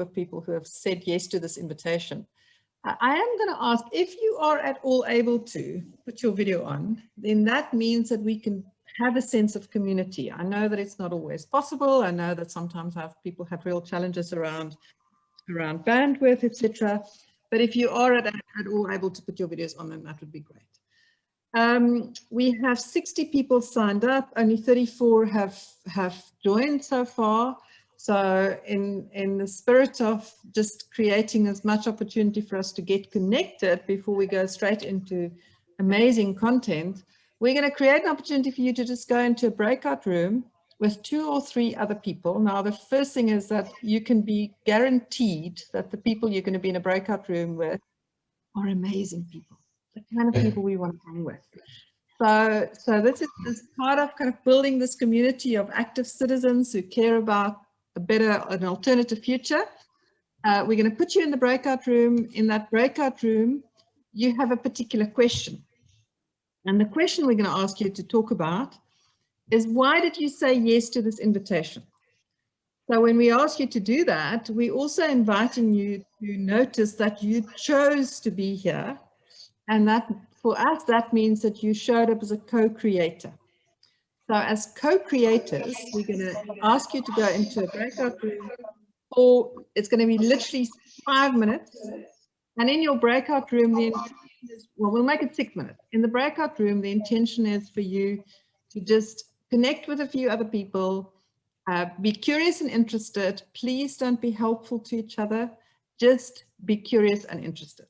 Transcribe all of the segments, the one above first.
of people who have said yes to this invitation. I am going to ask, if you are at all able to put your video on, then that means that we can have a sense of community. I know that it's not always possible. I know that sometimes people have real challenges around bandwidth, etc. But if you are at all able to put your videos on, then that would be great. We have 60 people signed up. Only 34 have joined so far. So in the spirit of just creating as much opportunity for us to get connected before we go straight into amazing content, we're going to create an opportunity for you to just go into a breakout room with 2 or 3 other people. Now, the first thing is that you can be guaranteed that the people you're going to be in a breakout room with are amazing people, the kind of people we want to hang with. So this is part of kind of building this community of active citizens who care about an alternative future. We're going to put you in the breakout room. In that breakout room, you have a particular question. And the question we're going to ask you to talk about is, why did you say yes to this invitation? So when we ask you to do that, we're also inviting you to notice that you chose to be here. And that, for us, that means that you showed up as a co-creator. So as co-creators, we're going to ask you to go into a breakout room, or it's going to be literally 5 minutes. And in your breakout room, the intention is, well, we'll make it 6 minutes. In the breakout room, the intention is for you to just connect with a few other people, be curious and interested. Please don't be helpful to each other. Just be curious and interested.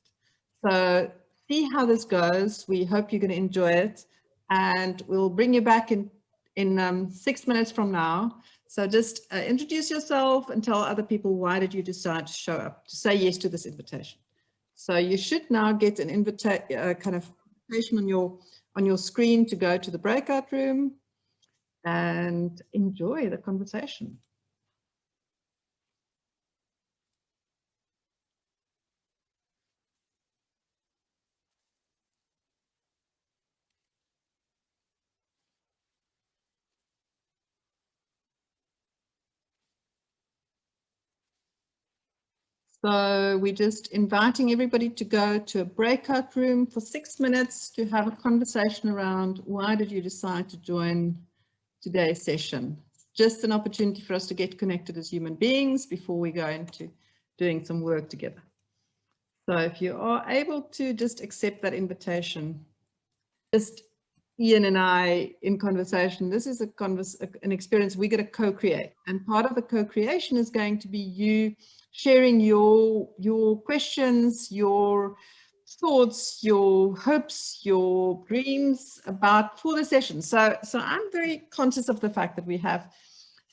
So see how this goes. We hope you're going to enjoy it. And we'll bring you back in 6 minutes from now. So just introduce yourself and tell other people, why did you decide to show up, to say yes to this invitation. So you should now get an kind of invitation on your screen to go to the breakout room and enjoy the conversation. So we're just inviting everybody to go to a breakout room for 6 minutes to have a conversation around, why did you decide to join today's session? It's just an opportunity for us to get connected as human beings before we go into doing some work together. So if you are able to just accept that invitation, just Ian and I in conversation, this is an experience we're going to co-create. And part of the co-creation is going to be you sharing your questions, your thoughts, your hopes, your dreams for the session. So I'm very conscious of the fact that we have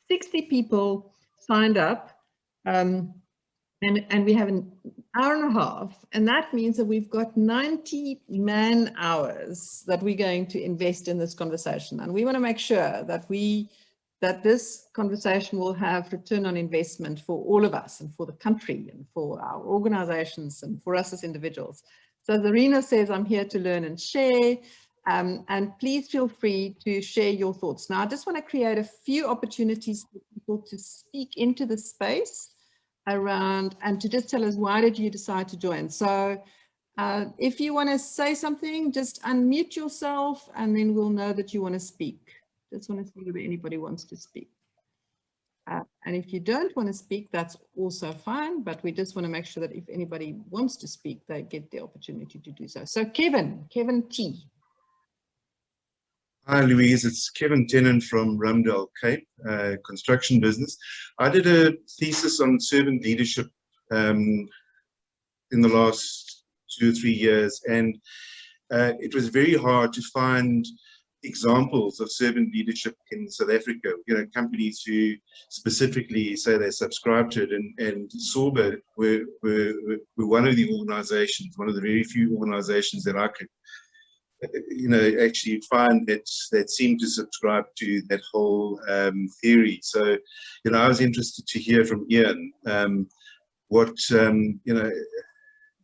60 people signed up, and we have an hour and a half, and that means that we've got 90 man hours that we're going to invest in this conversation. And we want to make sure that this conversation will have return on investment for all of us and for the country and for our organizations and for us as individuals. So Zarina says, I'm here to learn and share, and please feel free to share your thoughts. Now, I just want to create a few opportunities for people to speak into the space around and to just tell us, why did you decide to join? So if you want to say something, just unmute yourself and then we'll know that you want to speak. Just want to see if anybody wants to speak. And if you don't want to speak, that's also fine, but we just want to make sure that if anybody wants to speak, they get the opportunity to do so. So Kevin T. Hi Louise, it's Kevin Tennant from Rumdale Cape, construction business. I did a thesis on servant leadership in the last 2 or 3 years, and it was very hard to find examples of servant leadership in South Africa. You know, companies who specifically say they subscribe to it, and Sobei were one of the organizations, one of the very few organizations that I could, you know, actually find that seemed to subscribe to that whole theory. So, you know, I was interested to hear from Ian what you know,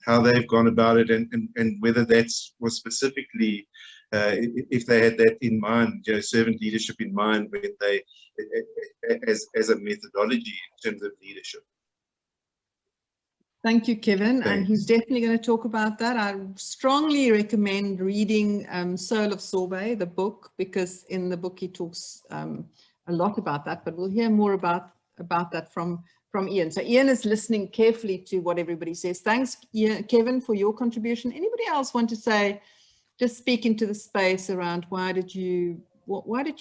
how they've gone about it, and whether that was specifically if they had that in mind, you know, servant leadership in mind when they as a methodology in terms of leadership. Thank you, Kevin. Thanks. And he's definitely going to talk about that. I strongly recommend reading Soul of Sorbet, the book, because in the book he talks a lot about that, but we'll hear more about that from Ian. So Ian is listening carefully to what everybody says. Thanks, Ian, Kevin, for your contribution. Anybody else want to say, just speak into the space around why did you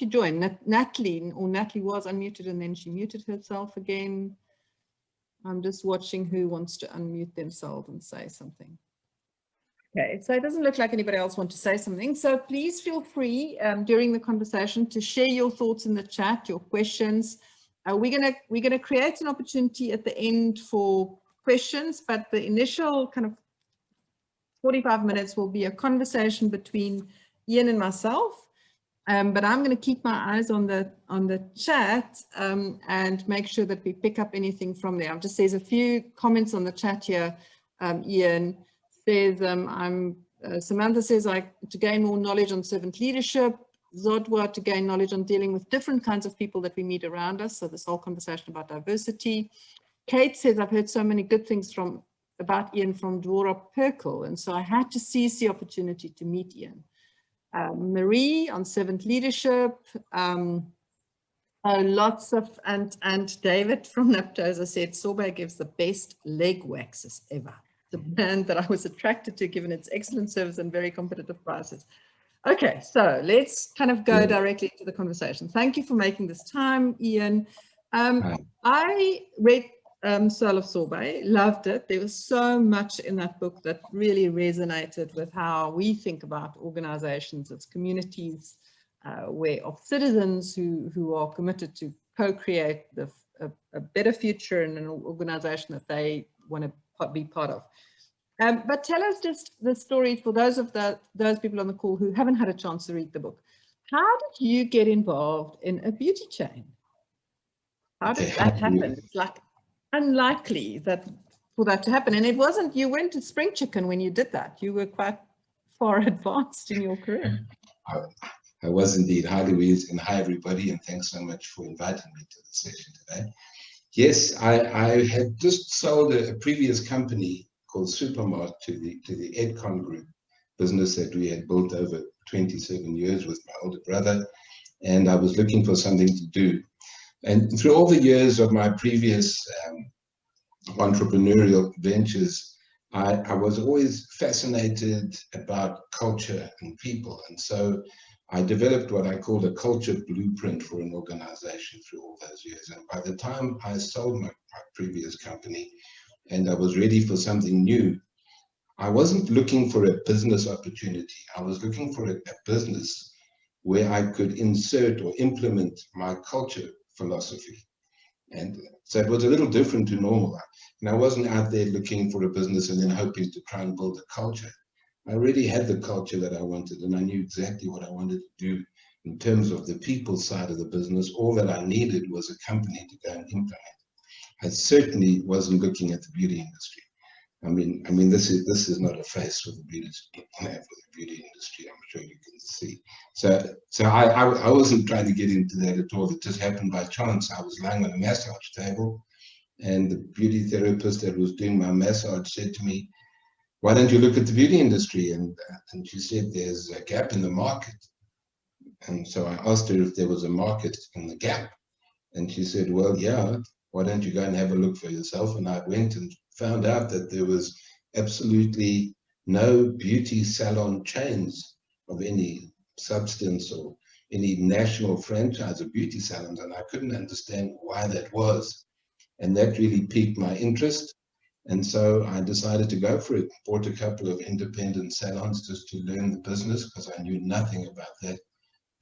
join? Natalie was unmuted and then she muted herself again. I'm just watching who wants to unmute themselves and say something. Okay, so it doesn't look like anybody else wants to say something. So please feel free during the conversation to share your thoughts in the chat, your questions. We're gonna create an opportunity at the end for questions, but the initial kind of 45 minutes will be a conversation between Ian and myself. But I'm going to keep my eyes on the chat and make sure that we pick up anything from there. There's a few comments on the chat here. Ian says, Samantha says, to gain more knowledge on servant leadership. Zodwa, to gain knowledge on dealing with different kinds of people that we meet around us. So this whole conversation about diversity. Kate says, I've heard so many good things about Ian from Dwara Perkel. And so I had to seize the opportunity to meet Ian. Marie on servant leadership, lots of, and David from Naptosa said, Sobei gives the best leg waxes ever. The brand that I was attracted to given its excellent service and very competitive prices. Okay, so let's kind of go directly into the conversation. Thank you for making this time, Ian. I read Soul of Sorbet, loved it. There was so much in that book that really resonated with how we think about organizations as communities of citizens who are committed to co-create a better future in an organization that they want to be part of. But tell us just the story for those people on the call who haven't had a chance to read the book. How did you get involved in a beauty chain? How did that happen? It's like unlikely for that to happen. And it wasn't, you went to Spring Chicken when you did that. You were quite far advanced in your career. I was indeed. Hi, Louise, and hi, everybody, and thanks so much for inviting me to the session today. Yes, I had just sold a previous company called Supermart to the Edcon Group business that we had built over 27 years with my older brother, and I was looking for something to do. And through all the years of my previous entrepreneurial ventures, I was always fascinated about culture and people. And so I developed what I called a culture blueprint for an organization through all those years. And by the time I sold my previous company and I was ready for something new, I wasn't looking for a business opportunity. I was looking for a business where I could insert or implement my culture philosophy. And so it was a little different to normal. And I wasn't out there looking for a business and then hoping to try and build a culture. I already had the culture that I wanted, and I knew exactly what I wanted to do in terms of the people side of the business. All that I needed was a company to go and implement. I certainly wasn't looking at the beauty industry. I mean, this is not a face for the beauty industry. I'm sure you can see. So I wasn't trying to get into that at all. It just happened by chance. I was lying on a massage table, and the beauty therapist that was doing my massage said to me, "Why don't you look at the beauty industry?" And she said, "There's a gap in the market." And so I asked her if there was a market in the gap, and she said, "Well, yeah. Why don't you go and have a look for yourself?" And I went and found out that there was absolutely no beauty salon chains of any substance or any national franchise of beauty salons, and I couldn't understand why that was. And that really piqued my interest. And so I decided to go for it. Bought a couple of independent salons just to learn the business, because I knew nothing about that.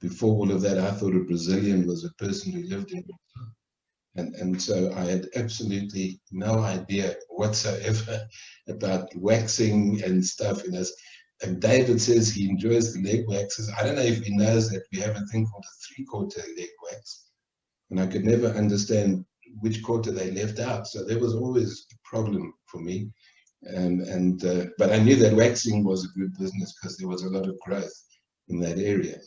Before all of that, I thought a Brazilian was a person who lived in Brazil. And so I had absolutely no idea whatsoever about waxing and stuff. And David says he enjoys the leg waxes. I don't know if he knows that we have a thing called a 3/4 leg wax. And I could never understand which quarter they left out. So there was always a problem for me. But I knew that waxing was a good business because there was a lot of growth in that area.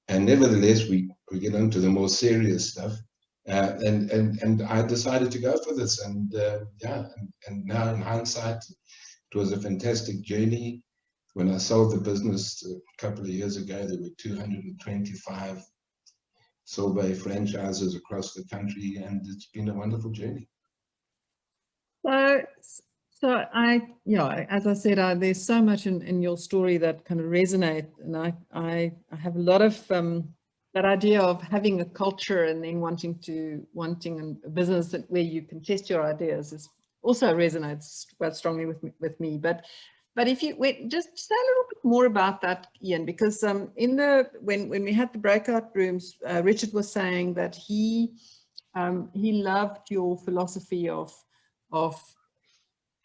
And nevertheless, we get on to the more serious stuff. And I decided to go for this, and yeah, and now in hindsight, it was a fantastic journey. When I sold the business a couple of years ago, there were 225 Sobei franchises across the country, and it's been a wonderful journey. So yeah, as I said, there's so much in your story that kind of resonate, and I have a lot of that idea of having a culture and then wanting a business where you can test your ideas is also resonates quite strongly with me. But if you just say a little bit more about that, Ian, because when we had the breakout rooms, Richard was saying that he loved your philosophy of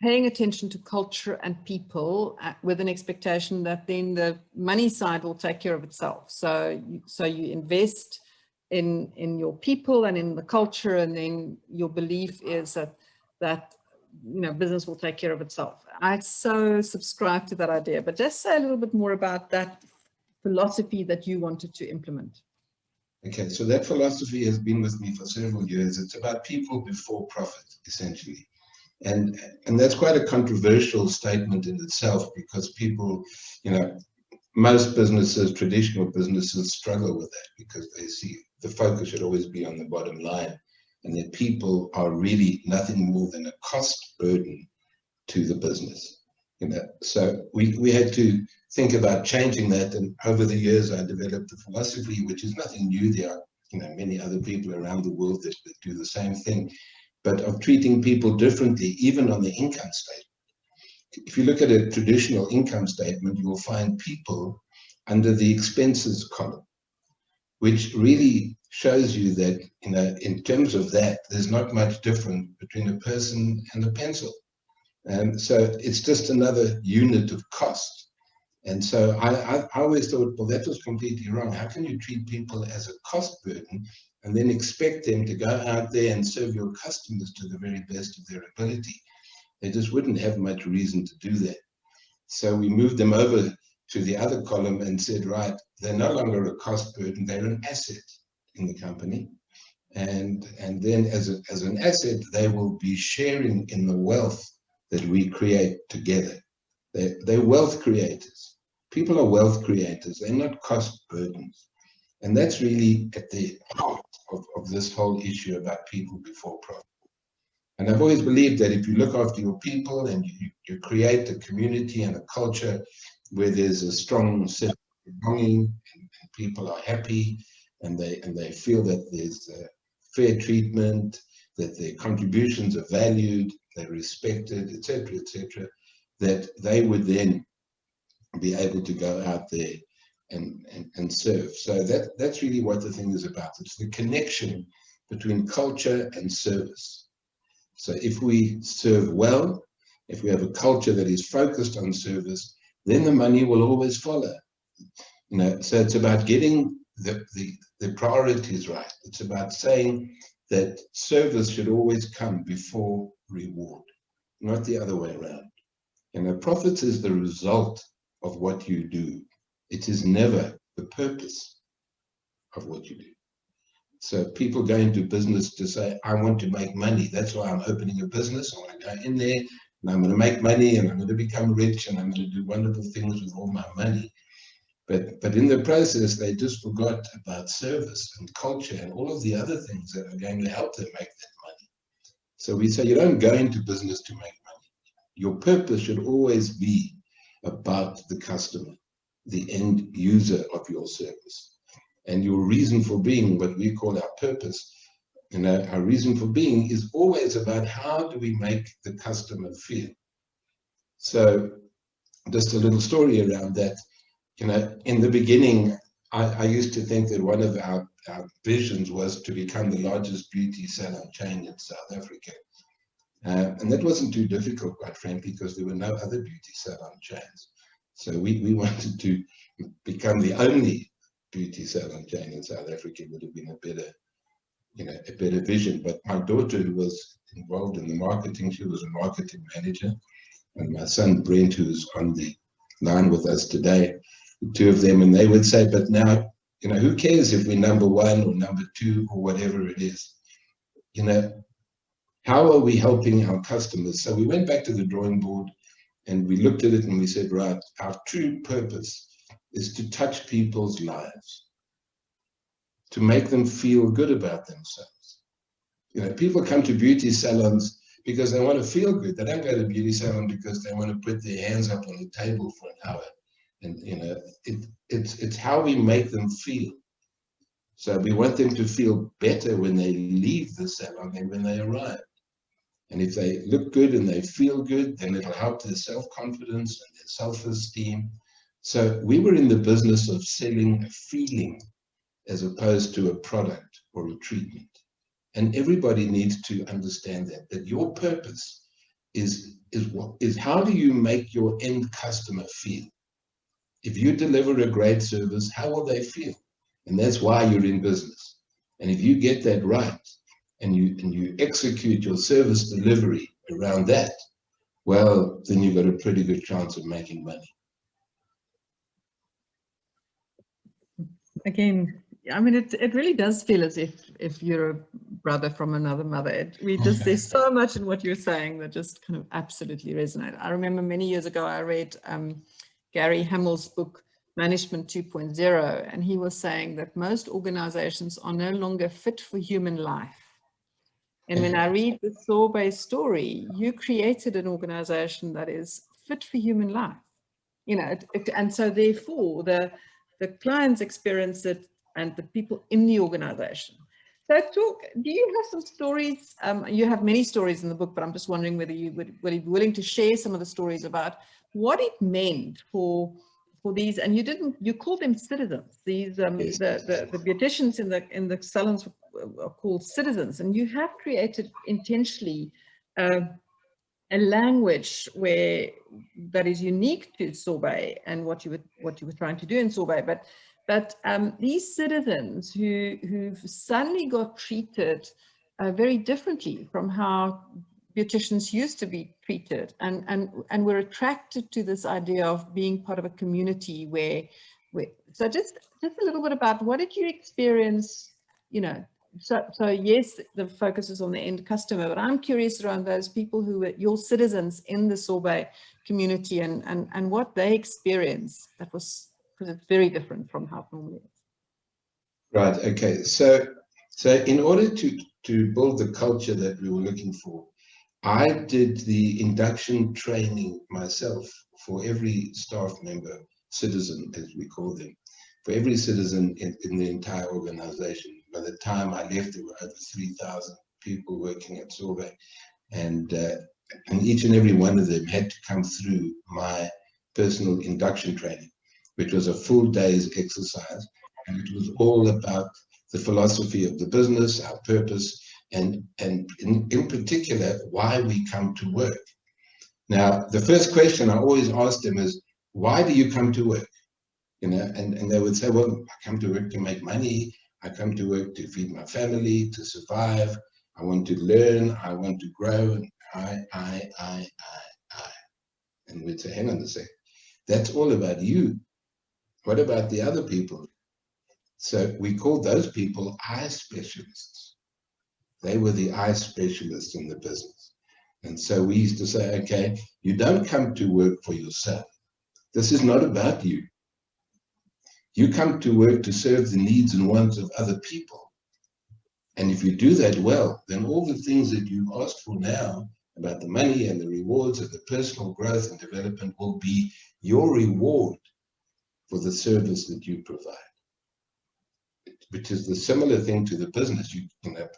paying attention to culture and people with an expectation that then the money side will take care of itself. So you invest in your people and in the culture, and then your belief is that business will take care of itself. I so subscribe to that idea, but just say a little bit more about that philosophy that you wanted to implement. Okay, so that philosophy has been with me for several years. It's about people before profit, essentially. And that's quite a controversial statement in itself, because people, most businesses, traditional businesses, struggle with that, because they see the focus should always be on the bottom line, and that people are really nothing more than a cost burden to the business. So we had to think about changing that, and over the years I developed a philosophy which is nothing new. There are many other people around the world that do the same thing, but of treating people differently, even on the income statement. If you look at a traditional income statement, you will find people under the expenses column, which really shows you that, in terms of that, there's not much difference between a person and a pencil. And so it's just another unit of cost. And so I always thought, well, that was completely wrong. How can you treat people as a cost burden and then expect them to go out there and serve your customers to the very best of their ability? They just wouldn't have much reason to do that. So we moved them over to the other column and said, right, they're no longer a cost burden, they're an asset in the company. And then as an asset, they will be sharing in the wealth that we create together. They're wealth creators. People are wealth creators, they're not cost burdens. And that's really at the heart of this whole issue about people before profit. And I've always believed that if you look after your people and you create a community and a culture where there's a strong sense of belonging and people are happy and they feel that there's fair treatment, that their contributions are valued, they're respected, etc., that they would then be able to go out there and serve. So that's really what the thing is about. It's the connection between culture and service. So if we serve well, if we have a culture that is focused on service, then the money will always follow. So it's about getting the priorities right. It's about saying that service should always come before reward, not the other way around. Profits is the result of what you do. It is never the purpose of what you do. So people go into business to say, I want to make money. That's why I'm opening a business. I want to go in there and I'm going to make money and I'm going to become rich and I'm going to do wonderful things with all my money. But in the process, they just forgot about service and culture and all of the other things that are going to help them make that money. So we say you don't go into business to make money. Your purpose should always be about the customer, the end user of your service. And your reason for being, what we call our purpose, our reason for being is always about how do we make the customer feel. So just a little story around that. In the beginning, I used to think that one of our visions was to become the largest beauty salon chain in South Africa. And that wasn't too difficult, quite frankly, because there were no other beauty salon chains. So we wanted to become the only beauty salon chain in South Africa. Would have been a better vision. But my daughter, who was involved in the marketing, she was a marketing manager, and my son Brent, who's on the line with us today, the two of them, and they would say, but now, who cares if we're number one or number two or whatever it is? you know, how are we helping our customers? So we went back to the drawing board and we looked at it and we said, right, our true purpose is to touch people's lives, to make them feel good about themselves. You know, people come to beauty salons because they want to feel good. They don't go to beauty salon because they want to put their hands up on the table for an hour. And, you know, it's how we make them feel. So we want them to feel better when they leave the salon than when they arrive. And if they look good and they feel good, then it'll help their self-confidence and their self-esteem. So we were in the business of selling a feeling as opposed to a product or a treatment. And everybody needs to understand that your purpose is how do you make your end customer feel? If you deliver a great service, how will they feel? And that's why you're in business. And if you get that right, and you execute your service delivery around that, well, then you've got a pretty good chance of making money. Again, I mean, it really does feel as if you're a brother from another mother. There's so much in what you're saying that just kind of absolutely resonate. I remember many years ago, I read Gary Hamel's book, Management 2.0, and he was saying that most organizations are no longer fit for human life. And when I read the Sobei story, you created an organization that is fit for human life, you know, and so therefore the clients experience it and the people in the organization. So do you have some stories? You have many stories in the book, but I'm just wondering whether you would be willing to share some of the stories about what it meant for these, and you called them citizens. These the beauticians in the salons are called citizens, and you have created intentionally a language that is unique to Sobei and what you were trying to do in Sobei. But these citizens who've suddenly got treated very differently from how beauticians used to be treated, and we're attracted to this idea of being part of a community where so just a little bit about what did you experience, you know. So yes, the focus is on the end customer, but I'm curious around those people who were your citizens in the Sobei community and what they experienced that was, because it's very different from how it normally is. Right, okay. So in order to build the culture that we were looking for, I did the induction training myself for every staff member, citizen as we call them, for every citizen in the entire organization. By the time I left, there were over 3,000 people working at Sobei, and each and every one of them had to come through my personal induction training, which was a full day's exercise, and it was all about the philosophy of the business, our purpose, and in particular, why we come to work. Now, the first question I always ask them is, why do you come to work? You know, and they would say, well, I come to work to make money. I come to work to feed my family, to survive. I want to learn. I want to grow. And I. And we'd say, hang on a second. That's all about you. What about the other people? So we called those people eye specialists. They were the eye specialists in the business. And so we used to say, okay, you don't come to work for yourself. This is not about you. You come to work to serve the needs and wants of other people. And if you do that well, then all the things that you've asked for now about the money and the rewards and the personal growth and development will be your reward for the service that you provide. Which is the similar thing to the business. You know,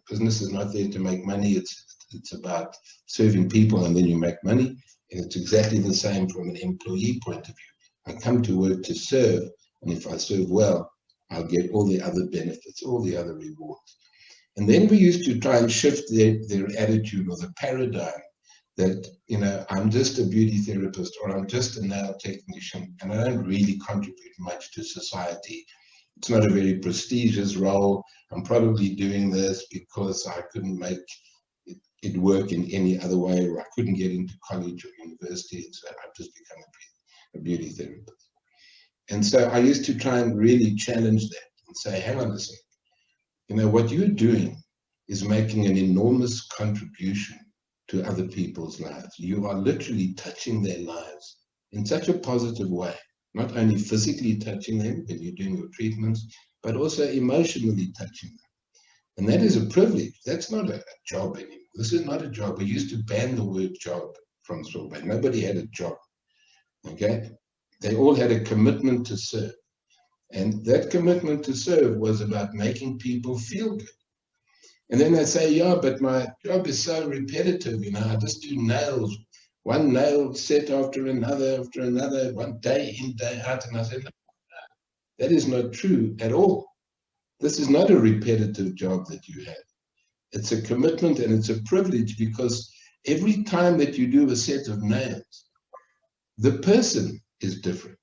business is not there to make money. It's about serving people, and then you make money. And it's exactly the same from an employee point of view. I come to work to serve, and if I serve well, I'll get all the other benefits, all the other rewards. And then we used to try and shift their attitude or the paradigm that, you know, I'm just a beauty therapist or I'm just a nail technician and I don't really contribute much to society. It's not a very prestigious role. I'm probably doing this because I couldn't make it work in any other way, or I couldn't get into college or university, and so I've just become a beauty therapist. And so I used to try and really challenge that and say, hang on a second, you know, what you're doing is making an enormous contribution to other people's lives. You are literally touching their lives in such a positive way, not only physically touching them when you're doing your treatments, but also emotionally touching them. And that is a privilege. That's not a job anymore. This is not a job. We used to ban the word job from Sobei. Nobody had a job, okay? They all had a commitment to serve. And that commitment to serve was about making people feel good. And then they say, yeah, but my job is so repetitive, you know, I just do nails, one nail set after another, one day in, day out. And I said, no, that is not true at all. This is not a repetitive job that you have. It's a commitment and it's a privilege, because every time that you do a set of nails, the person is different.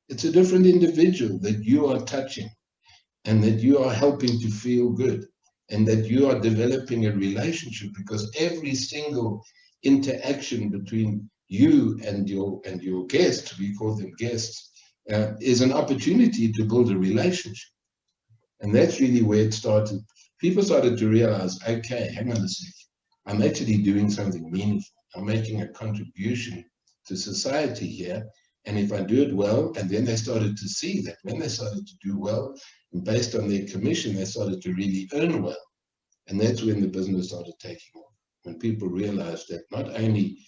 It's a different individual that you are touching and that you are helping to feel good, and that you are developing a relationship, because every single interaction between you and your guests, we call them guests, is an opportunity to build a relationship. And that's really where it started. People started to realize, okay, hang on a sec, I'm actually doing something meaningful. I'm making a contribution to society here. And if I do it well, and then they started to see that when they started to do well, and based on their commission, they started to really earn well. And that's when the business started taking off. When people realized that not only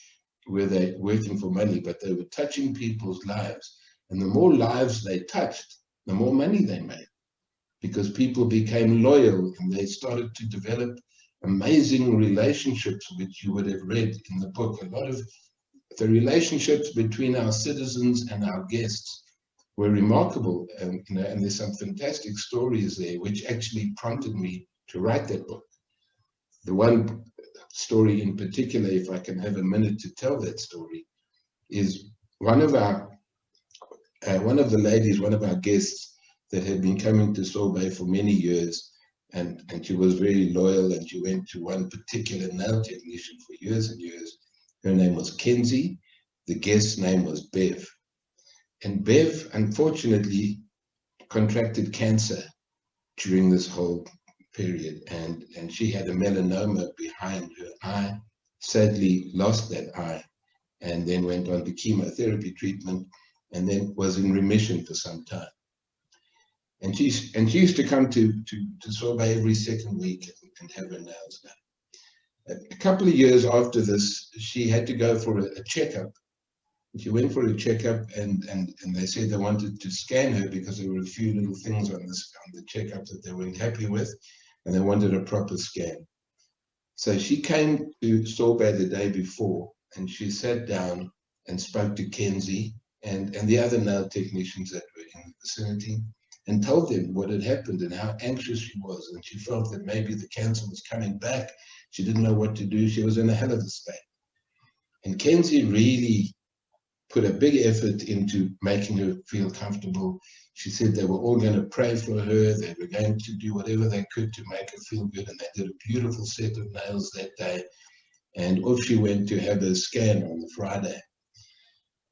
were they working for money, but they were touching people's lives. And the more lives they touched, the more money they made, because people became loyal and they started to develop amazing relationships, which you would have read in the book. A lot of the relationships between our citizens and our guests were remarkable, you know, and there's some fantastic stories there which actually prompted me to write that book. The one story in particular, if I can have a minute to tell that story, is one of the ladies, one of our guests that had been coming to Sobei for many years, and she was very loyal, and she went to one particular nail technician for years and years. Her name was Kenzie. The guest's name was Bev. And Bev, unfortunately, contracted cancer during this whole period. And she had a melanoma behind her eye, sadly lost that eye, and then went on to chemotherapy treatment, and then was in remission for some time. And she used to come to Sobei every second week and have her nails done. A couple of years after this, she had to go for a checkup. She went for a checkup, and they said they wanted to scan her because there were a few little things on the checkup that they weren't happy with, and they wanted a proper scan. So she came to Sobei the day before, and she sat down and spoke to Kenzie and the other nail technicians that were in the vicinity, and told them what had happened and how anxious she was, and she felt that maybe the cancer was coming back. She didn't know what to do. She was in a hell of a state. And Kenzie really put a big effort into making her feel comfortable. She said they were all going to pray for her. They were going to do whatever they could to make her feel good. And they did a beautiful set of nails that day. And off she went to have her scan on the Friday.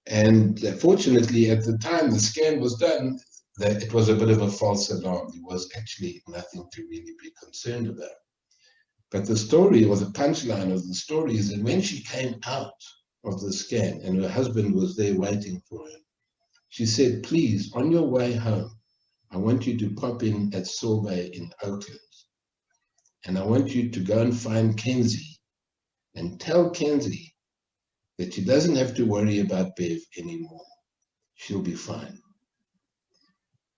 And fortunately, at the time the scan was done, it was a bit of a false alarm. There was actually nothing to really be concerned about. But the story, or the punchline of the story, is that when she came out of the scan and her husband was there waiting for her, she said, please, on your way home, I want you to pop in at Sobei in Oakland. And I want you to go and find Kenzie and tell Kenzie that she doesn't have to worry about Bev anymore. She'll be fine.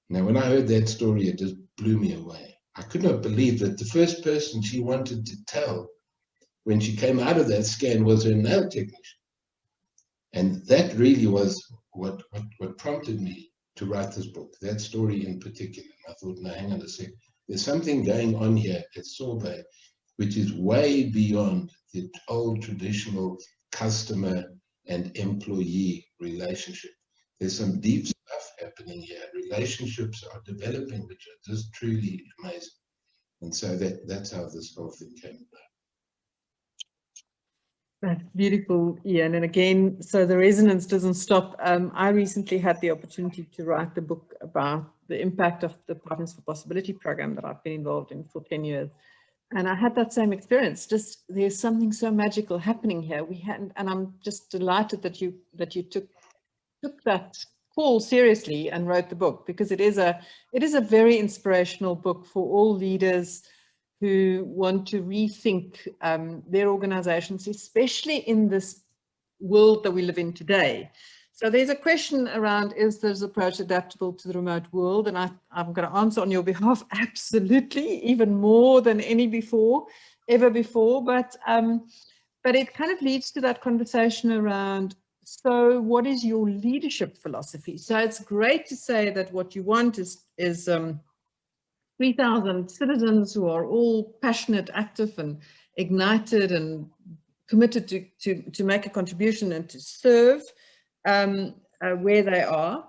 Now, when I heard that story, it just blew me away. I could not believe that the first person she wanted to tell when she came out of that scan was her nail technician. And that really was what prompted me to write this book, that story in particular. And I thought, no, hang on a sec. There's something going on here at Sobei which is way beyond the old traditional customer and employee relationship. There's some deep stuff happening here. Relationships are developing, which are just truly amazing. And so that's how this whole thing came about. That's beautiful, Ian. And again, so the resonance doesn't stop. I recently had the opportunity to write the book about the impact of the Partners for Possibility program that I've been involved in for 10 years. And I had that same experience. Just there's something so magical happening here. We hadn't, and I'm just delighted that you took that call seriously and wrote the book, because it is a very inspirational book for all leaders who want to rethink their organizations, especially in this world that we live in today. So there's a question around, is this approach adaptable to the remote world? And I'm going to answer on your behalf, absolutely, even more than ever before. But it kind of leads to that conversation around, so what is your leadership philosophy? So it's great to say that what you want is 3,000 citizens who are all passionate, active, and ignited and committed to make a contribution and to serve where they are.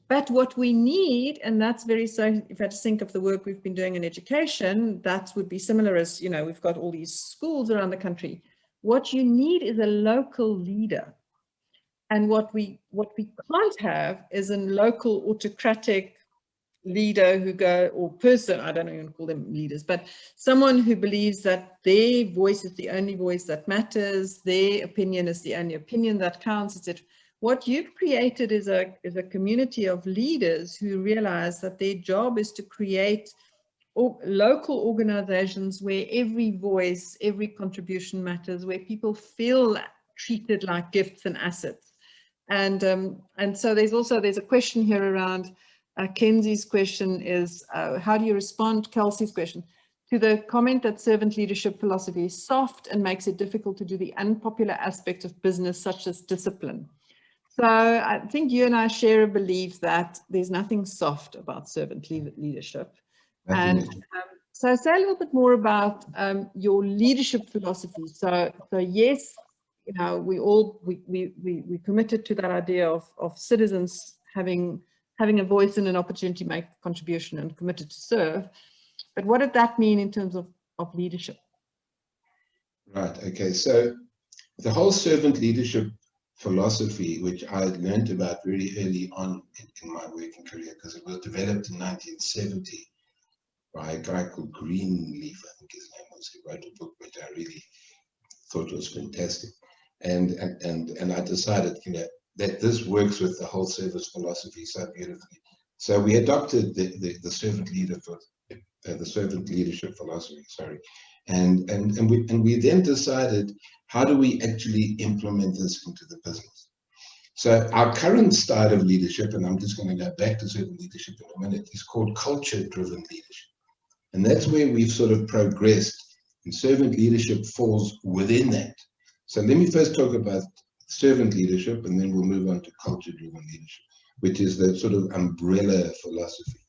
But what we need, and that's very, so if I had to think of the work we've been doing in education, that would be similar as, we've got all these schools around the country. What you need is a local leader. And what we can't have is a local autocratic leader or person, I don't even call them leaders, but someone who believes that their voice is the only voice that matters, their opinion is the only opinion that counts, etc. What you've created is a community of leaders who realize that their job is to create local organizations where every voice, every contribution matters, where people feel treated like gifts and assets. And so there's a question here around, Kenzie's question is, how do you respond, Kelsey's question, to the comment that servant leadership philosophy is soft and makes it difficult to do the unpopular aspect of business, such as discipline? So I think you and I share a belief that there's nothing soft about servant leadership. And so say a little bit more about your leadership philosophy. So yes, we committed to that idea of citizens having a voice and an opportunity to make a contribution and committed to serve. But what did that mean in terms of leadership? Right, okay. So the whole servant leadership philosophy, which I learned about very early on in my working career, because it was developed in 1970 by a guy called Greenleaf, I think his name was. He wrote a book which I really thought was fantastic. And I decided, that this works with the whole service philosophy so beautifully. So we adopted the servant leadership philosophy, and we then decided, how do we actually implement this into the business? So our current style of leadership, and I'm just going to go back to servant leadership in a minute, is called culture-driven leadership. And that's where we've sort of progressed, and servant leadership falls within that. So let me first talk about servant leadership, and then we'll move on to culture-driven leadership, which is the sort of umbrella philosophy.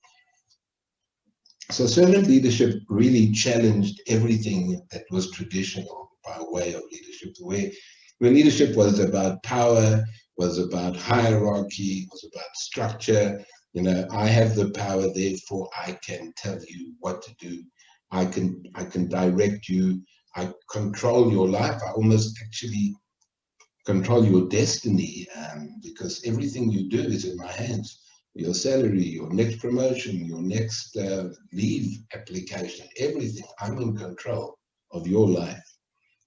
So servant leadership really challenged everything that was traditional by way of leadership, where leadership was about power, was about hierarchy, was about structure. I have the power, therefore I can tell you what to do. I can direct you. I control your life. I almost actually control your destiny, because everything you do is in my hands. Your salary, your next promotion, your next leave application, everything. I'm in control of your life.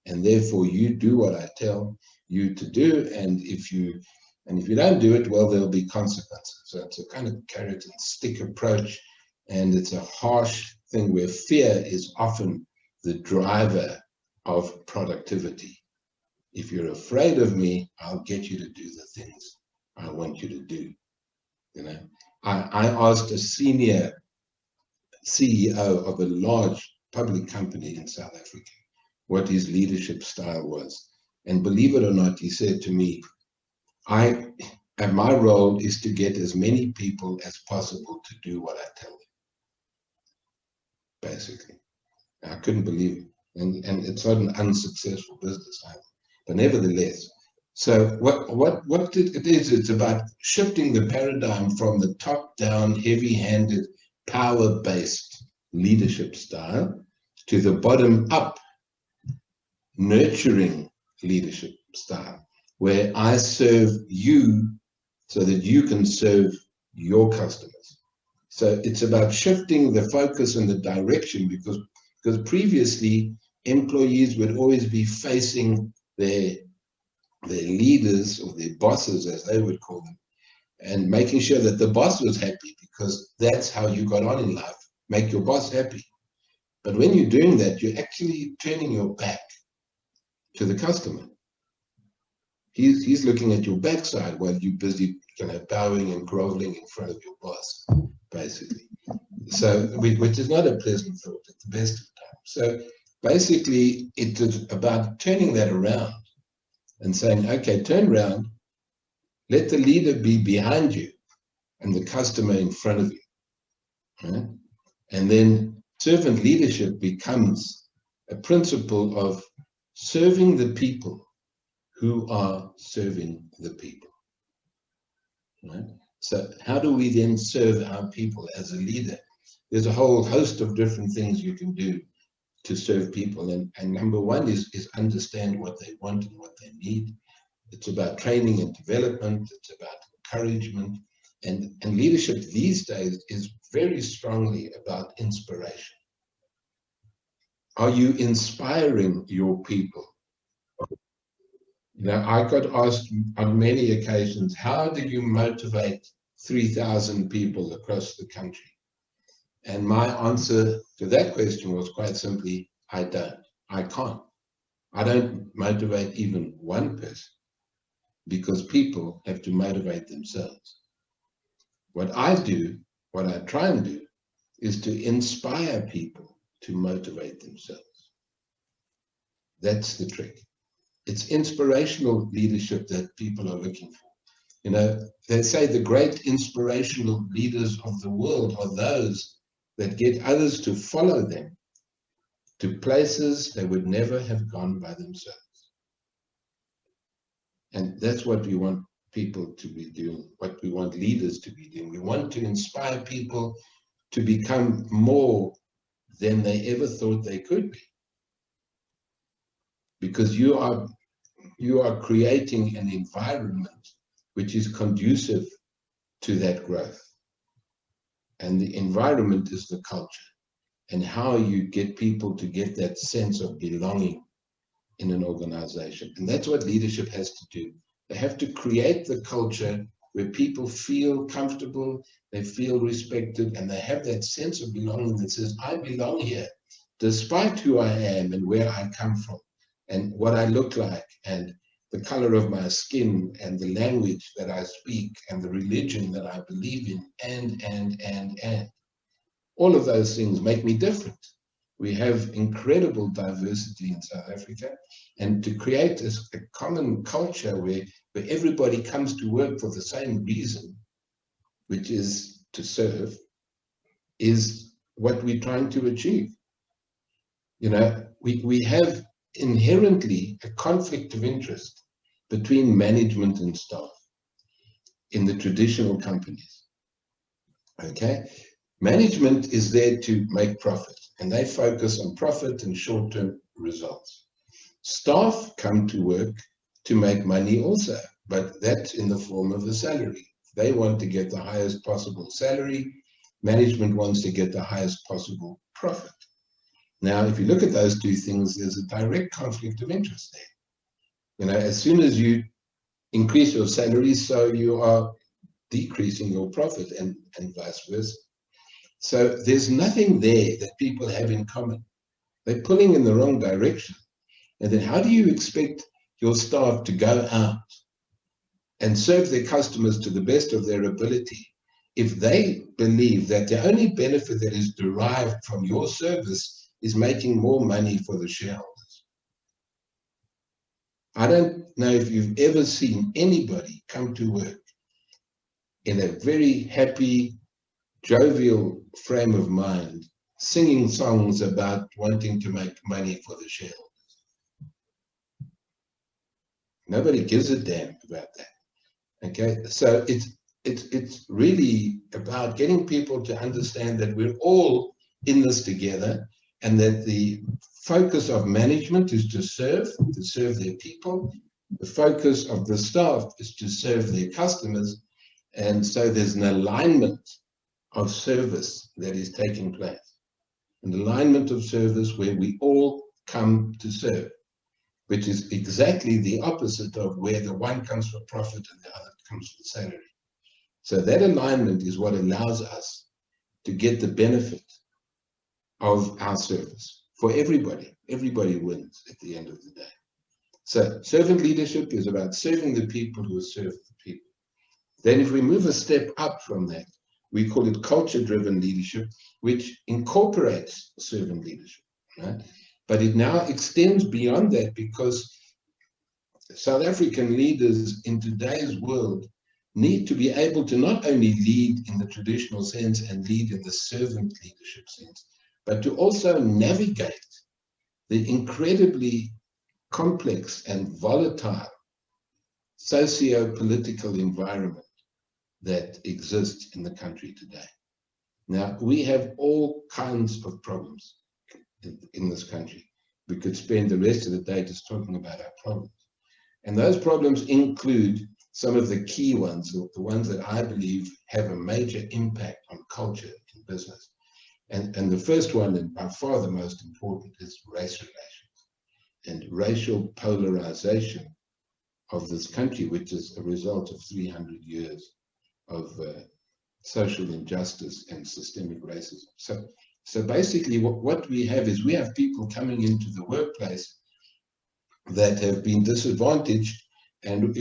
And therefore you do what I tell you to do. And if you don't do it, well, there'll be consequences. So it's a kind of carrot and stick approach. And it's a harsh thing where fear is often the driver of productivity. If you're afraid of me, I'll get you to do the things I want you to do. I asked a senior CEO of a large public company in South Africa what his leadership style was. And believe it or not, he said to me, my role is to get as many people as possible to do what I tell them. Basically. I couldn't believe it. And it's not an unsuccessful business either. But nevertheless, so what it is, it's about shifting the paradigm from the top-down, heavy-handed, power-based leadership style to the bottom-up, nurturing leadership style, where I serve you so that you can serve your customers. So it's about shifting the focus and the direction, because Because previously, employees would always be facing their leaders, or their bosses, as they would call them, and making sure that the boss was happy, because that's how you got on in life. Make your boss happy. But when you're doing that, you're actually turning your back to the customer. He's looking at your backside while you're busy, bowing and groveling in front of your boss, basically. So, which is not a pleasant thought at the best of times. So basically, it is about turning that around and saying, okay, turn around, let the leader be behind you and the customer in front of you. Right? And then servant leadership becomes a principle of serving the people who are serving the people. Right? So how do we then serve our people as a leader? There's a whole host of different things you can do to serve people. And number one is understand what they want and what they need. It's about training and development. It's about encouragement. And leadership these days is very strongly about inspiration. Are you inspiring your people? I got asked on many occasions, how do you motivate 3,000 people across the country? And my answer to that question was quite simply, I don't. I can't. I don't motivate even one person, because people have to motivate themselves. What I do, what I try and do, is to inspire people to motivate themselves. That's the trick. It's inspirational leadership that people are looking for. They say the great inspirational leaders of the world are those that get others to follow them to places they would never have gone by themselves. And that's what we want people to be doing, what we want leaders to be doing. We want to inspire people to become more than they ever thought they could be. Because you are creating an environment which is conducive to that growth. And the environment is the culture, and how you get people to get that sense of belonging in an organization. And that's what leadership has to do. They have to create the culture where people feel comfortable, they feel respected, and they have that sense of belonging that says, I belong here, despite who I am and where I come from, and what I look like, and the color of my skin, and the language that I speak, and the religion that I believe in, and. All of those things make me different. We have incredible diversity in South Africa, and to create a common culture where everybody comes to work for the same reason, which is to serve, is what we're trying to achieve. We have inherently a conflict of interest between management and staff in the traditional companies. Okay? Management is there to make profit, and they focus on profit and short-term results. Staff come to work to make money also, but that's in the form of a salary. They want to get the highest possible salary. Management wants to get the highest possible profit. Now, if you look at those two things, there's a direct conflict of interest there. As soon as you increase your salary, so you are decreasing your profit, and vice versa. So there's nothing there that people have in common. They're pulling in the wrong direction. And then how do you expect your staff to go out and serve their customers to the best of their ability if they believe that the only benefit that is derived from your service is making more money for the shareholders? I don't know if you've ever seen anybody come to work in a very happy, jovial frame of mind, singing songs about wanting to make money for the shareholders. Nobody gives a damn about that. Okay, so it's really about getting people to understand that we're all in this together, and that the focus of management is to serve their people. The focus of the staff is to serve their customers, and so there's an alignment of service that is taking place. an alignment of service where we all come to serve, which is exactly the opposite of where the one comes for profit and the other comes for salary. So that alignment is what allows us to get the benefit of our service for everybody. Everybody wins at the end of the day. So servant leadership is about serving the people who serve the people. Then if we move a step up from that, we call it culture-driven leadership, which incorporates servant leadership, right? But it now extends beyond that, because South African leaders in today's world need to be able to not only lead in the traditional sense and lead in the servant leadership sense, but to also navigate the incredibly complex and volatile socio-political environment that exists in the country today. Now, we have all kinds of problems in this country. We could spend the rest of the day just talking about our problems. And those problems include some of the key ones, the ones that I believe have a major impact on culture in business. And the first one, and by far the most important, is race relations and racial polarization of this country, which is a result of 300 years of social injustice and systemic racism. So basically what we have is we have people coming into the workplace that have been disadvantaged, and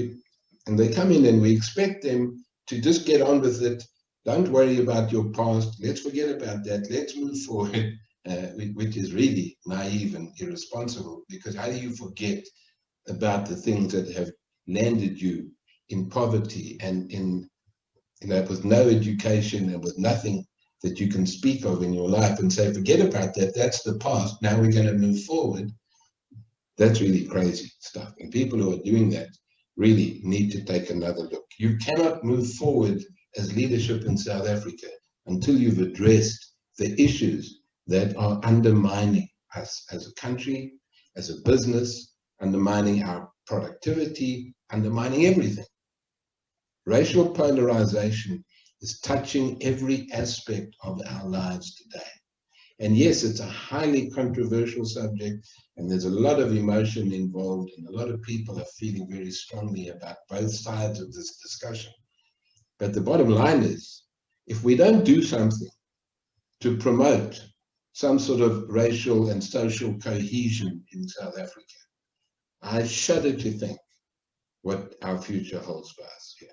they come in and we expect them to just get on with it. Don't worry about your past. Let's forget about that. Let's move forward, which is really naive and irresponsible, because how do you forget about the things that have landed you in poverty and in, with no education and with nothing that you can speak of in your life, and say, forget about that, that's the past, now we're going to move forward? That's really crazy stuff. And people who are doing that really need to take another look. You cannot move forward as leadership in South Africa until you've addressed the issues that are undermining us as a country, as a business, undermining our productivity, undermining everything. Racial polarization is touching every aspect of our lives today. And yes, it's a highly controversial subject, and there's a lot of emotion involved, and a lot of people are feeling very strongly about both sides of this discussion. But the bottom line is, if we don't do something to promote some sort of racial and social cohesion in South Africa, I shudder to think what our future holds for us here.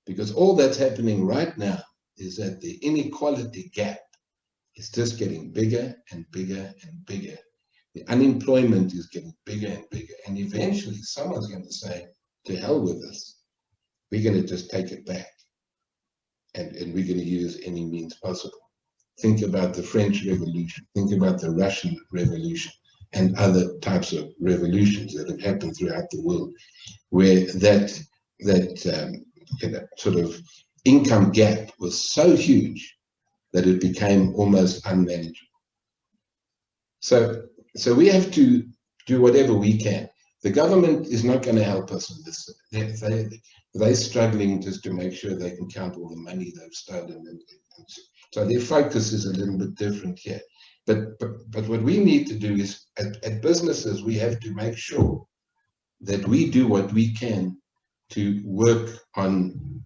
Because all that's happening right now is that the inequality gap is just getting bigger and bigger and bigger. The unemployment is getting bigger and bigger. And eventually someone's going to say, to hell with us. We're going to just take it back. And we're going to use any means possible. Think about the French Revolution. Think about the Russian Revolution and other types of revolutions that have happened throughout the world, where that sort of income gap was so huge that it became almost unmanageable. So we have to do whatever we can. The government is not going to help us in this. They're struggling just to make sure they can count all the money they've stolen. And so their focus is a little bit different here. But what we need to do is, at businesses, we have to make sure that we do what we can to work on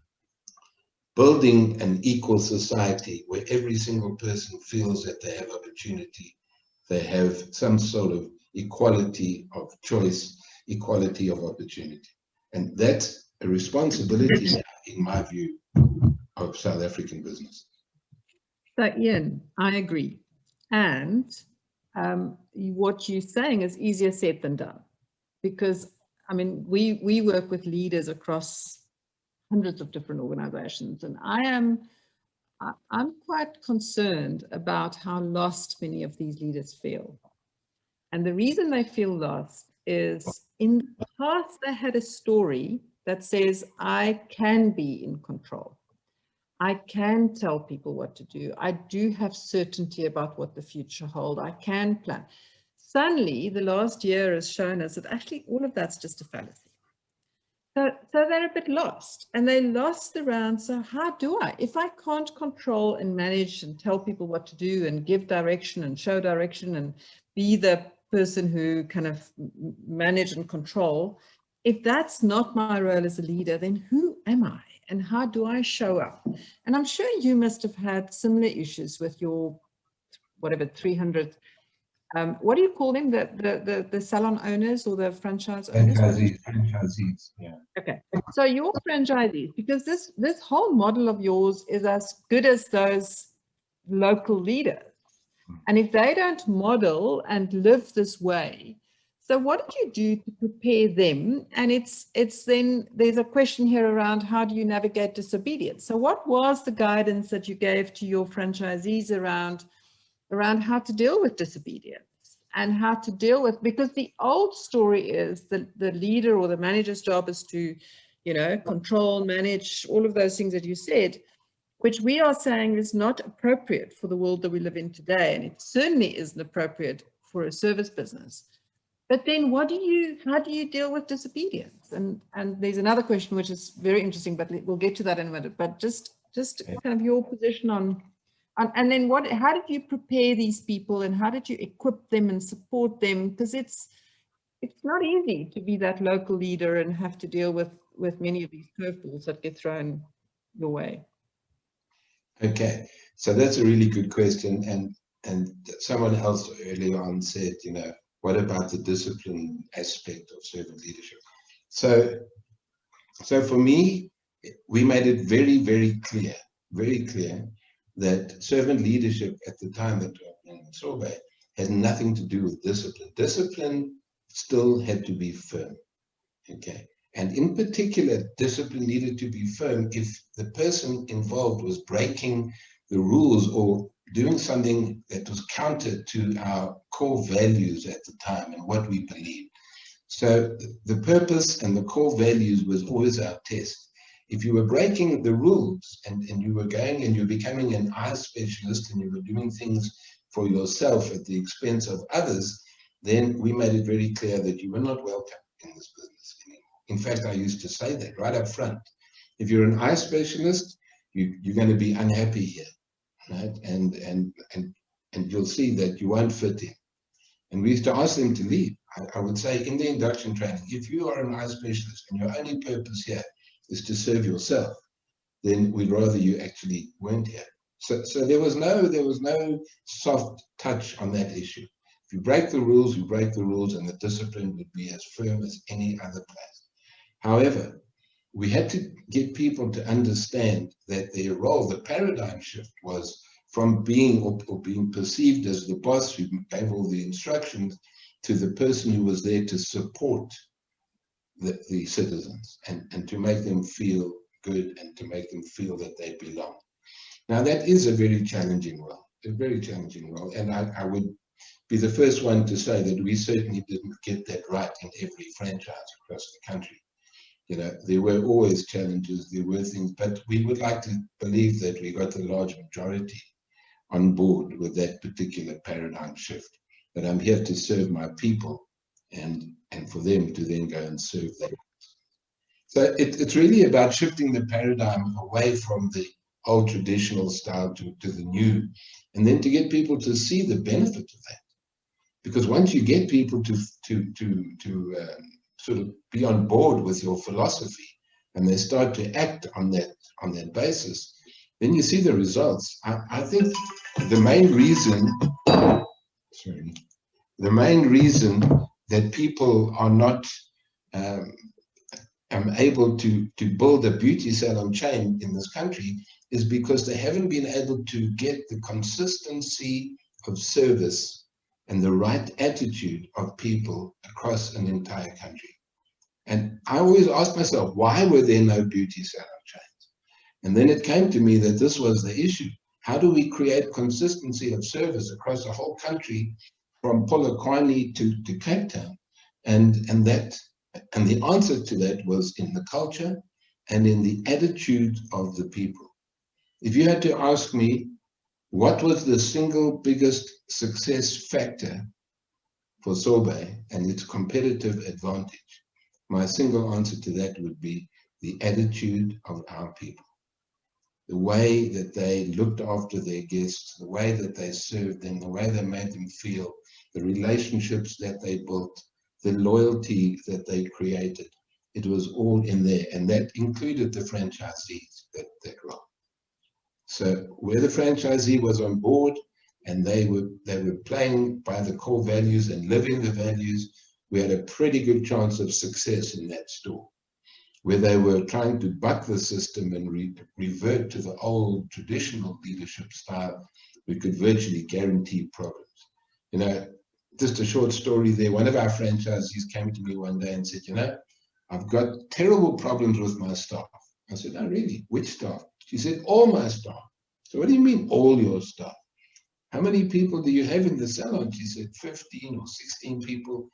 building an equal society where every single person feels that they have opportunity, they have some sort of equality of choice, equality of opportunity. And that's a responsibility now, in my view, of South African business. So Ian, I agree. And what you're saying is easier said than done, because I mean, we work with leaders across hundreds of different organizations, and I'm quite concerned about how lost many of these leaders feel. And the reason they feel lost is, in the past they had a story that says, I can be in control. I can tell people what to do. I do have certainty about what the future holds. I can plan. Suddenly, the last year has shown us that actually all of that's just a fallacy. So they're a bit lost, and they lost around, so how do I, if I can't control and manage and tell people what to do and give direction and show direction and be the person who kind of manage and control, if that's not my role as a leader, then who am I and how do I show up? And I'm sure you must have had similar issues with your, whatever, 300 what do you call them? The salon owners or the franchise owners? Franchisees, yeah. Okay, so your franchisees, because this whole model of yours is as good as those local leaders. And if they don't model and live this way, so what did you do to prepare them? And it's then there's a question here around how do you navigate disobedience? So what was the guidance that you gave to your franchisees around how to deal with disobedience and how to deal with, because the old story is the leader or the manager's job is to, you know, control, manage, all of those things that you said, which we are saying is not appropriate for the world that we live in today. And it certainly isn't appropriate for a service business. But then how do you deal with disobedience? And there's another question, which is very interesting, but we'll get to that in a minute. But just kind of your position on, and then how did you prepare these people and how did you equip them and support them? Because it's not easy to be that local leader and have to deal with many of these curveballs that get thrown your way. Okay, so that's a really good question. And someone else earlier on said, you know, what about the discipline aspect of servant leadership? So for me, we made it very, very clear that servant leadership at the time that in Sobei has nothing to do with discipline. Discipline still had to be firm, okay? And in particular, discipline needed to be firm if the person involved was breaking the rules or doing something that was counter to our core values at the time and what we believed. So the purpose and the core values was always our test. If you were breaking the rules and you were going and you're becoming an eye specialist and you were doing things for yourself at the expense of others, then we made it very clear that you were not welcome in this business anymore. In fact, I used to say that right up front. If you're an eye specialist, you're going to be unhappy here, right? And you'll see that you won't fit in. And we used to ask them to leave. I would say in the induction training, if you are an eye specialist and your only purpose here is to serve yourself, then we'd rather you actually weren't here. So there was no soft touch on that issue. If you break the rules, you break the rules, and the discipline would be as firm as any other place. However, we had to get people to understand that their role, the paradigm shift, was from being or being perceived as the boss who gave all the instructions to the person who was there to support the citizens and to make them feel good and to make them feel that they belong. Now, that is a very challenging role, and I would be the first one to say that we certainly didn't get that right in every franchise across the country. You know, there were always challenges, there were things, but we would like to believe that we got the large majority on board with that particular paradigm shift, that I'm here to serve my people and for them to then go and serve them. So it's really about shifting the paradigm away from the old traditional style to the new, and then to get people to see the benefit of that. Because once you get people to sort of be on board with your philosophy and they start to act on that basis, then you see the results. I think the main reason that people are not able to build a beauty salon chain in this country is because they haven't been able to get the consistency of service and the right attitude of people across an entire country. And I always ask myself, why were there no beauty salon chains? And then it came to me that this was the issue. How do we create consistency of service across the whole country from Polokwane to Cape Town? And the answer to that was in the culture and in the attitude of the people. If you had to ask me, what was the single biggest success factor for Sobei and its competitive advantage? my single answer to that would be the attitude of our people. The way that they looked after their guests, the way that they served them, the way they made them feel, the relationships that they built, the loyalty that they created. It was all in there, and that included the franchisees that role. So where the franchisee was on board and they were playing by the core values and living the values, we had a pretty good chance of success in that store. Where they were trying to buck the system and revert to the old traditional leadership style, we could virtually guarantee problems. You know, just a short story there. One of our franchisees came to me one day and said, you know, I've got terrible problems with my staff. I said, oh, really? Which staff? She said, all my staff. So what do you mean, all your staff? How many people do you have in the salon? She said, 15 or 16 people.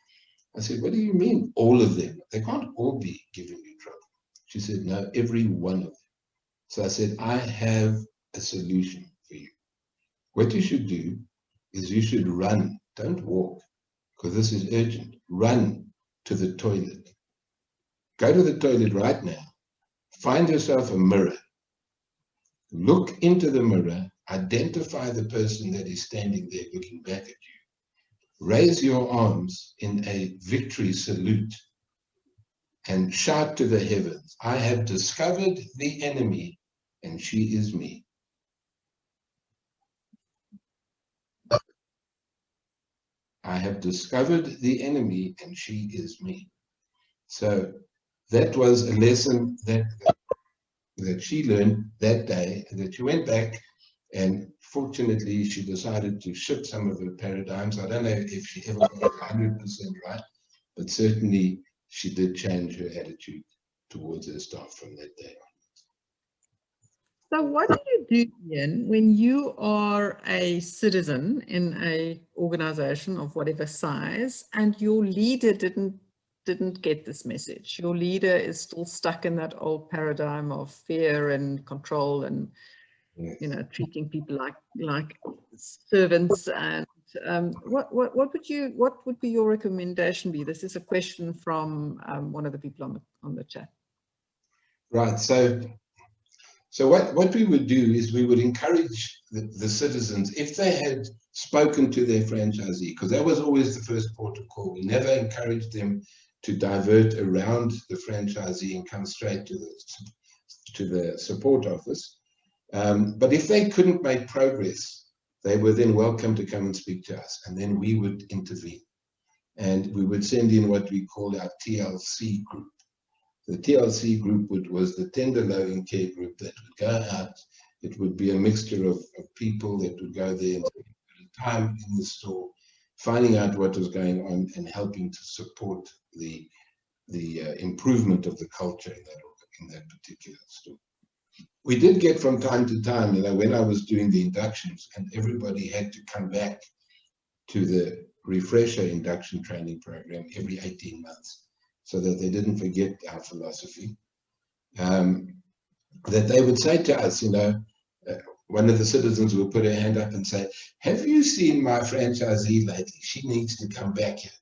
I said, what do you mean, all of them? They can't all be giving you trouble. She said, no, every one of them. So I said, I have a solution for you. What you should do is you should run, don't walk, because this is urgent. Run to the toilet. Go to the toilet right now. Find yourself a mirror. Look into the mirror. Identify the person that is standing there looking back at you. Raise your arms in a victory salute and shout to the heavens, I have discovered the enemy and she is me. I have discovered the enemy and she is me. So that was a lesson that she learned that day, and that she went back, and fortunately she decided to shift some of her paradigms. I don't know if she ever got it 100% right, but certainly she did change her attitude towards her staff from that day on. So what do you do, Ian, when you are a citizen in a organization of whatever size and your leader didn't get this message? Your leader is still stuck in that old paradigm of fear and control and, Yes. you know, treating people like servants. And what would be your recommendation be? This is a question from one of the people on the chat. Right. So what we would do is we would encourage the citizens, if they had spoken to their franchisee, because that was always the first port of call. We never encouraged them to divert around the franchisee and come straight to the support office. But if they couldn't make progress, they were then welcome to come and speak to us, and then we would intervene. And we would send in what we call our TLC group. The TLC group was the tender loving care group that would go out. It would be a mixture of people that would go there and spend time in the store, finding out what was going on and helping to support the improvement of the culture in that particular store. We did get from time to time, you know, when I was doing the inductions and everybody had to come back to the refresher induction training program every 18 months. So that they didn't forget our philosophy, that they would say to us, you know, one of the citizens would put her hand up and say, have you seen my franchisee lately? She needs to come back here.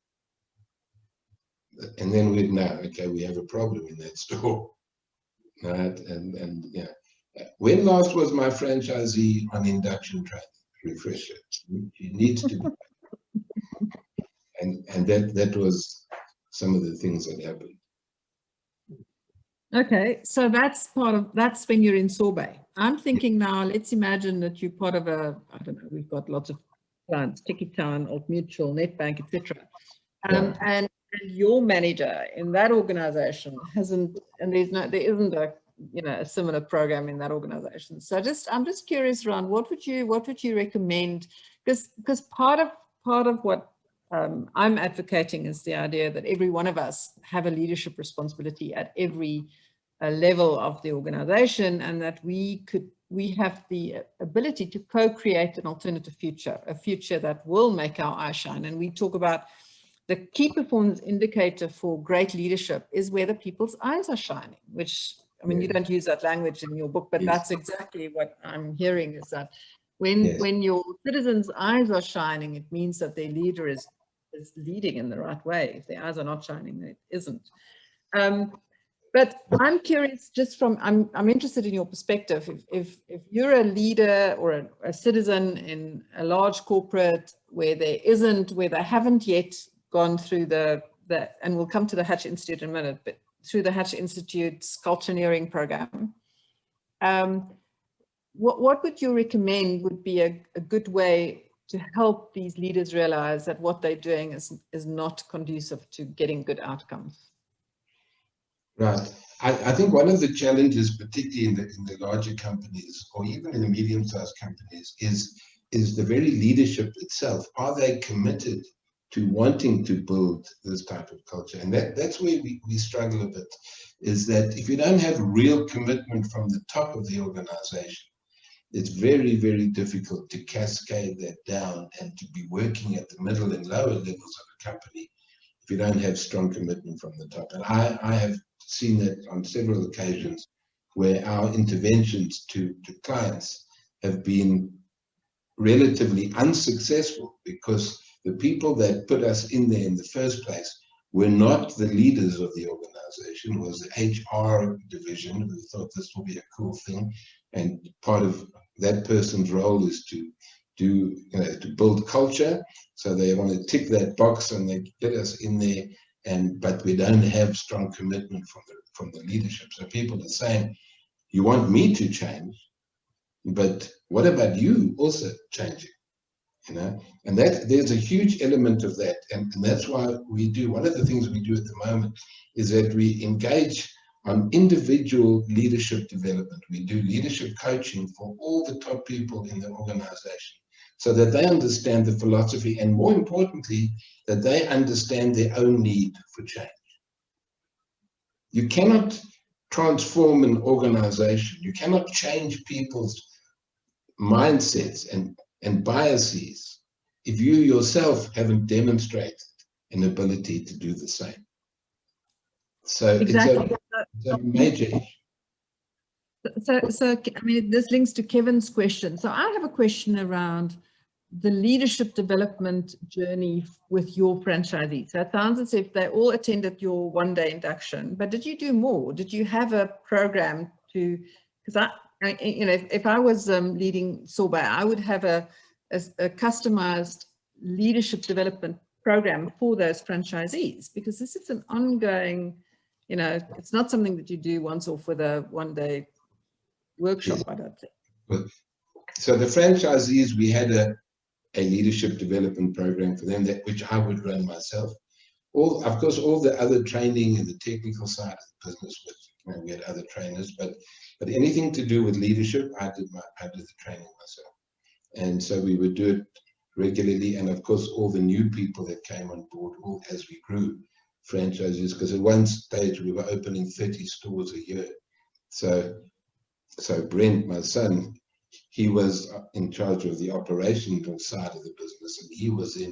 And then we'd know, okay, we have a problem in that store. Right? And yeah. When last was my franchisee on induction training? Refresher. She needs to be back. And that was some of the things that happened. Okay, so that's when you're in Sobei. I'm thinking now, let's imagine that you're part of I don't know, we've got lots of clients, Tiki Town, Old Mutual, Netbank, etc. And your manager in that organization hasn't, and there isn't a similar program in that organization. So I'm just curious, Ron, what would you recommend? Because part of what I'm advocating is the idea that every one of us have a leadership responsibility at every level of the organization, and that we have the ability to co-create an alternative future, a future that will make our eyes shine. And we talk about the key performance indicator for great leadership is whether people's eyes are shining, which, I mean, you don't use that language in your book, but that's exactly what I'm hearing, is that when your citizens' eyes are shining, it means that their leader is leading in the right way. If their eyes are not shining, it isn't. But I'm curious, just from, I'm interested in your perspective. If you're a leader or a citizen in a large corporate where they haven't yet gone through and we'll come to the Hatch Institute in a minute, but through the Hatch Institute's cultureneering program, what would you recommend would be a good way to help these leaders realize that what they're doing is not conducive to getting good outcomes? Right. I think one of the challenges, particularly in the larger companies or even in the medium-sized companies, is the very leadership itself. Are they committed to wanting to build this type of culture? And that's where we struggle a bit, is that if you don't have real commitment from the top of the organization, it's very, very difficult to cascade that down and to be working at the middle and lower levels of a company if you don't have strong commitment from the top. And I have seen that on several occasions where our interventions to clients have been relatively unsuccessful because the people that put us in there in the first place were not the leaders of the organization, was the HR division who thought this will be a cool thing. And part of that person's role is to build culture. So they want to tick that box and they get us in there, but we don't have strong commitment from the leadership. So people are saying, you want me to change, but what about you also changing? And that there's a huge element of that, and that's why we do, one of the things we do at the moment is that we engage on individual leadership development. We do leadership coaching for all the top people in the organization so that they understand the philosophy, and more importantly, that they understand their own need for change. You cannot transform an organization, you cannot change people's mindsets and biases if you yourself haven't demonstrated an ability to do the same. So exactly. It's a major issue. So I mean, this links to Kevin's question. So I have a question around the leadership development journey with your franchisees. So it sounds as if they all attended your one-day induction, but did you do more? Did you have a program to, because if I was leading Sobei, I would have a customized leadership development program for those franchisees, because this is an ongoing, it's not something that you do once off with a one-day workshop, I don't think. So the franchisees, we had a leadership development program for them, which I would run myself. Of course, all the other training and the technical side of the business, we had other trainers, but anything to do with leadership, I did the training myself. And so we would do it regularly, and of course all the new people that came on board, all as we grew franchises, because at one stage we were opening 30 stores a year. So Brent, my son, he was in charge of the operational side of the business, and he was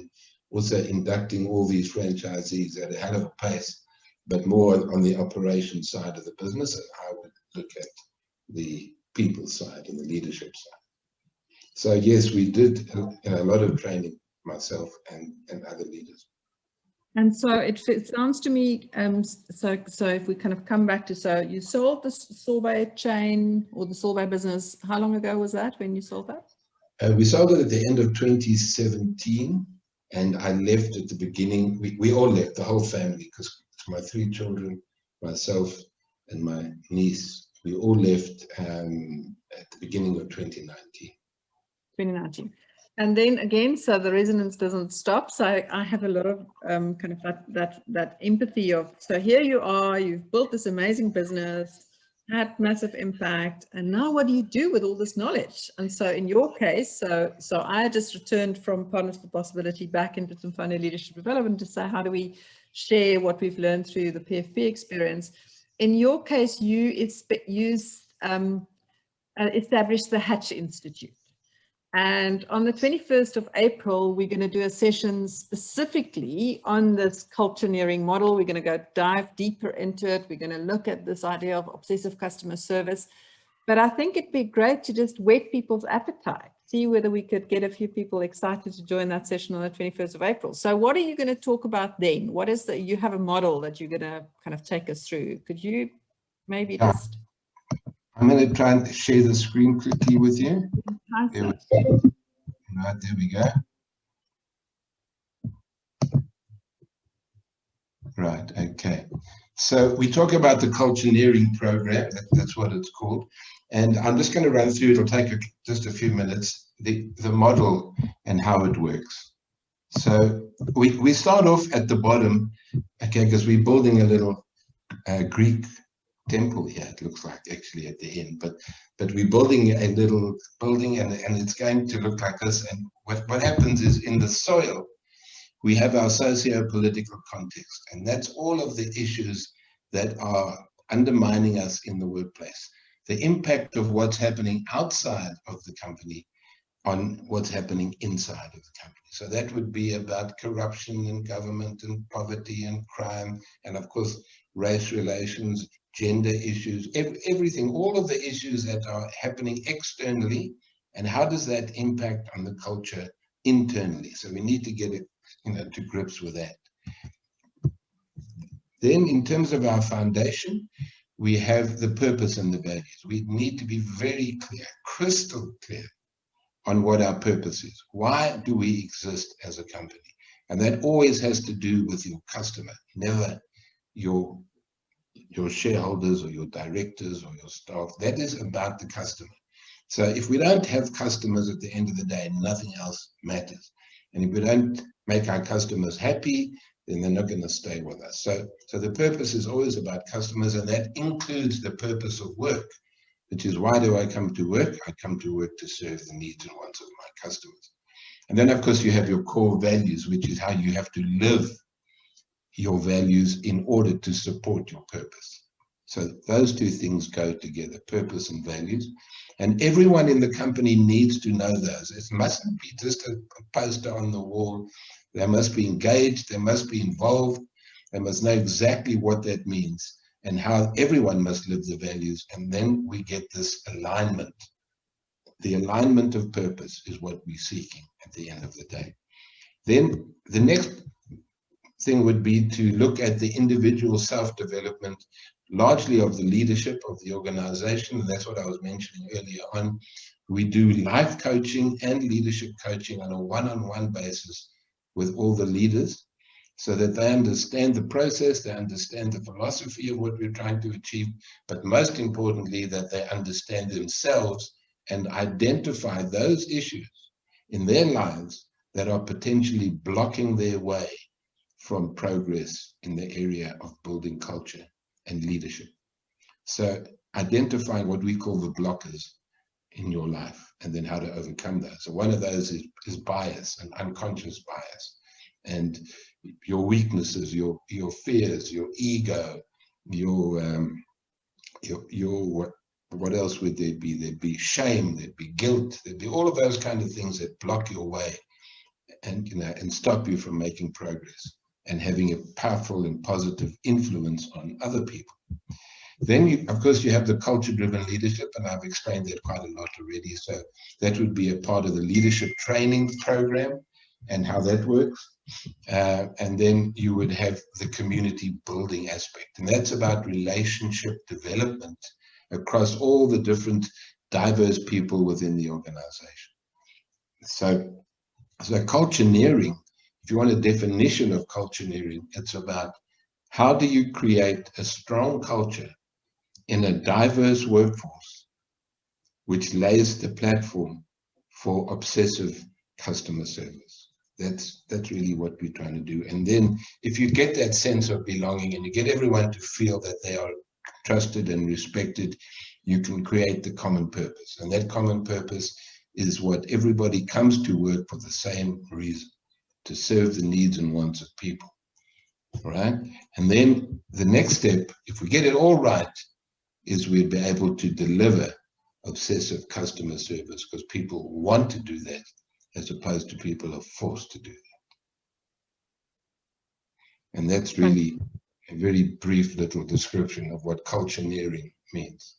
also inducting all these franchisees at a hell of a pace, but more on the operation side of the business, and I would look at the people side and the leadership side. So yes, we did a lot of training, myself and other leaders. And so it sounds to me, so if we kind of come back to, so you sold the Sobei chain or the Sobei business, how long ago was that when you sold that? We sold it at the end of 2017, and I left at the beginning. We all left, the whole family, because it's my 3 children, myself and my niece. We all left at the beginning of 2019. 2019. And then again, so the resonance doesn't stop. So I have a lot of kind of that empathy of, so here you are, you've built this amazing business, had massive impact, and now what do you do with all this knowledge? And so in your case, so I just returned from Partners for Possibility back into some funny leadership development to say, how do we share what we've learned through the PFP experience? In your case, you established the Hatch Institute. And on the 21st of April, we're going to do a session specifically on this cultureneering model. We're going to go dive deeper into it. We're going to look at this idea of obsessive customer service. But I think it'd be great to just whet people's appetite. see whether we could get a few people excited to join that session on the 21st of April. So what are you going to talk about then? What is you have a model that you're going to kind of take us through. Could you maybe just... I'm going to try and share the screen quickly with you. Right, there we go. Right, okay. So we talk about the Cultureneering program, that's what it's called. And I'm just going to run through, it'll take just a few minutes, the model and how it works. So we start off at the bottom, okay, because we're building a little Greek temple here, it looks like actually at the end, but we're building a little building and it's going to look like this. And what happens is in the soil, we have our socio-political context, and that's all of the issues that are undermining us in the workplace. The impact of what's happening outside of the company on what's happening inside of the company. So that would be about corruption in government and poverty and crime, and of course, race relations, gender issues, everything, all of the issues that are happening externally, and how does that impact on the culture internally? So we need to get it, to grips with that. Then in terms of our foundation, we have the purpose and the values. We need to be very clear, crystal clear on what our purpose is. Why do we exist as a company? And that always has to do with your customer, never your shareholders or your directors or your staff. That is about the customer. So if we don't have customers at the end of the day, nothing else matters. And if we don't make our customers happy, then they're not going to stay with us. So the purpose is always about customers, and that includes the purpose of work, which is, why do I come to work? I come to work to serve the needs and wants of my customers. And then, of course, you have your core values, which is how you have to live your values in order to support your purpose. So those two things go together, purpose and values. And everyone in the company needs to know those. It mustn't be just a poster on the wall. They must be engaged, they must be involved, they must know exactly what that means and how everyone must live the values. And then we get this alignment. The alignment of purpose is what we're seeking at the end of the day. Then the next thing would be to look at the individual self-development, largely of the leadership of the organization. And that's what I was mentioning earlier on. We do life coaching and leadership coaching on a one-on-one basis with all the leaders, so that they understand the process, they understand the philosophy of what we're trying to achieve, but most importantly, that they understand themselves and identify those issues in their lives that are potentially blocking their way from progress in the area of building culture and leadership. So identifying what we call the blockers in your life, and then how to overcome those. So one of those is bias, and unconscious bias, and your weaknesses, your fears, your ego, what else would there be? There'd be shame, there'd be guilt, there'd be all of those kind of things that block your way and stop you from making progress and having a powerful and positive influence on other people. Then, of course, you have the culture-driven leadership, and I've explained that quite a lot already. So that would be a part of the leadership training program and how that works. And then you would have the community building aspect, and that's about relationship development across all the different diverse people within the organization. So cultureneering, if you want a definition of cultureneering, it's about how do you create a strong culture in a diverse workforce, which lays the platform for obsessive customer service. That's really what we're trying to do. And then if you get that sense of belonging and you get everyone to feel that they are trusted and respected, you can create the common purpose. And that common purpose is what everybody comes to work for, the same reason, to serve the needs and wants of people. All right? And then the next step, if we get it all right, is we'd be able to deliver obsessive customer service, because people want to do that as opposed to people are forced to do that. And that's really a very brief little description of what cultureneering means.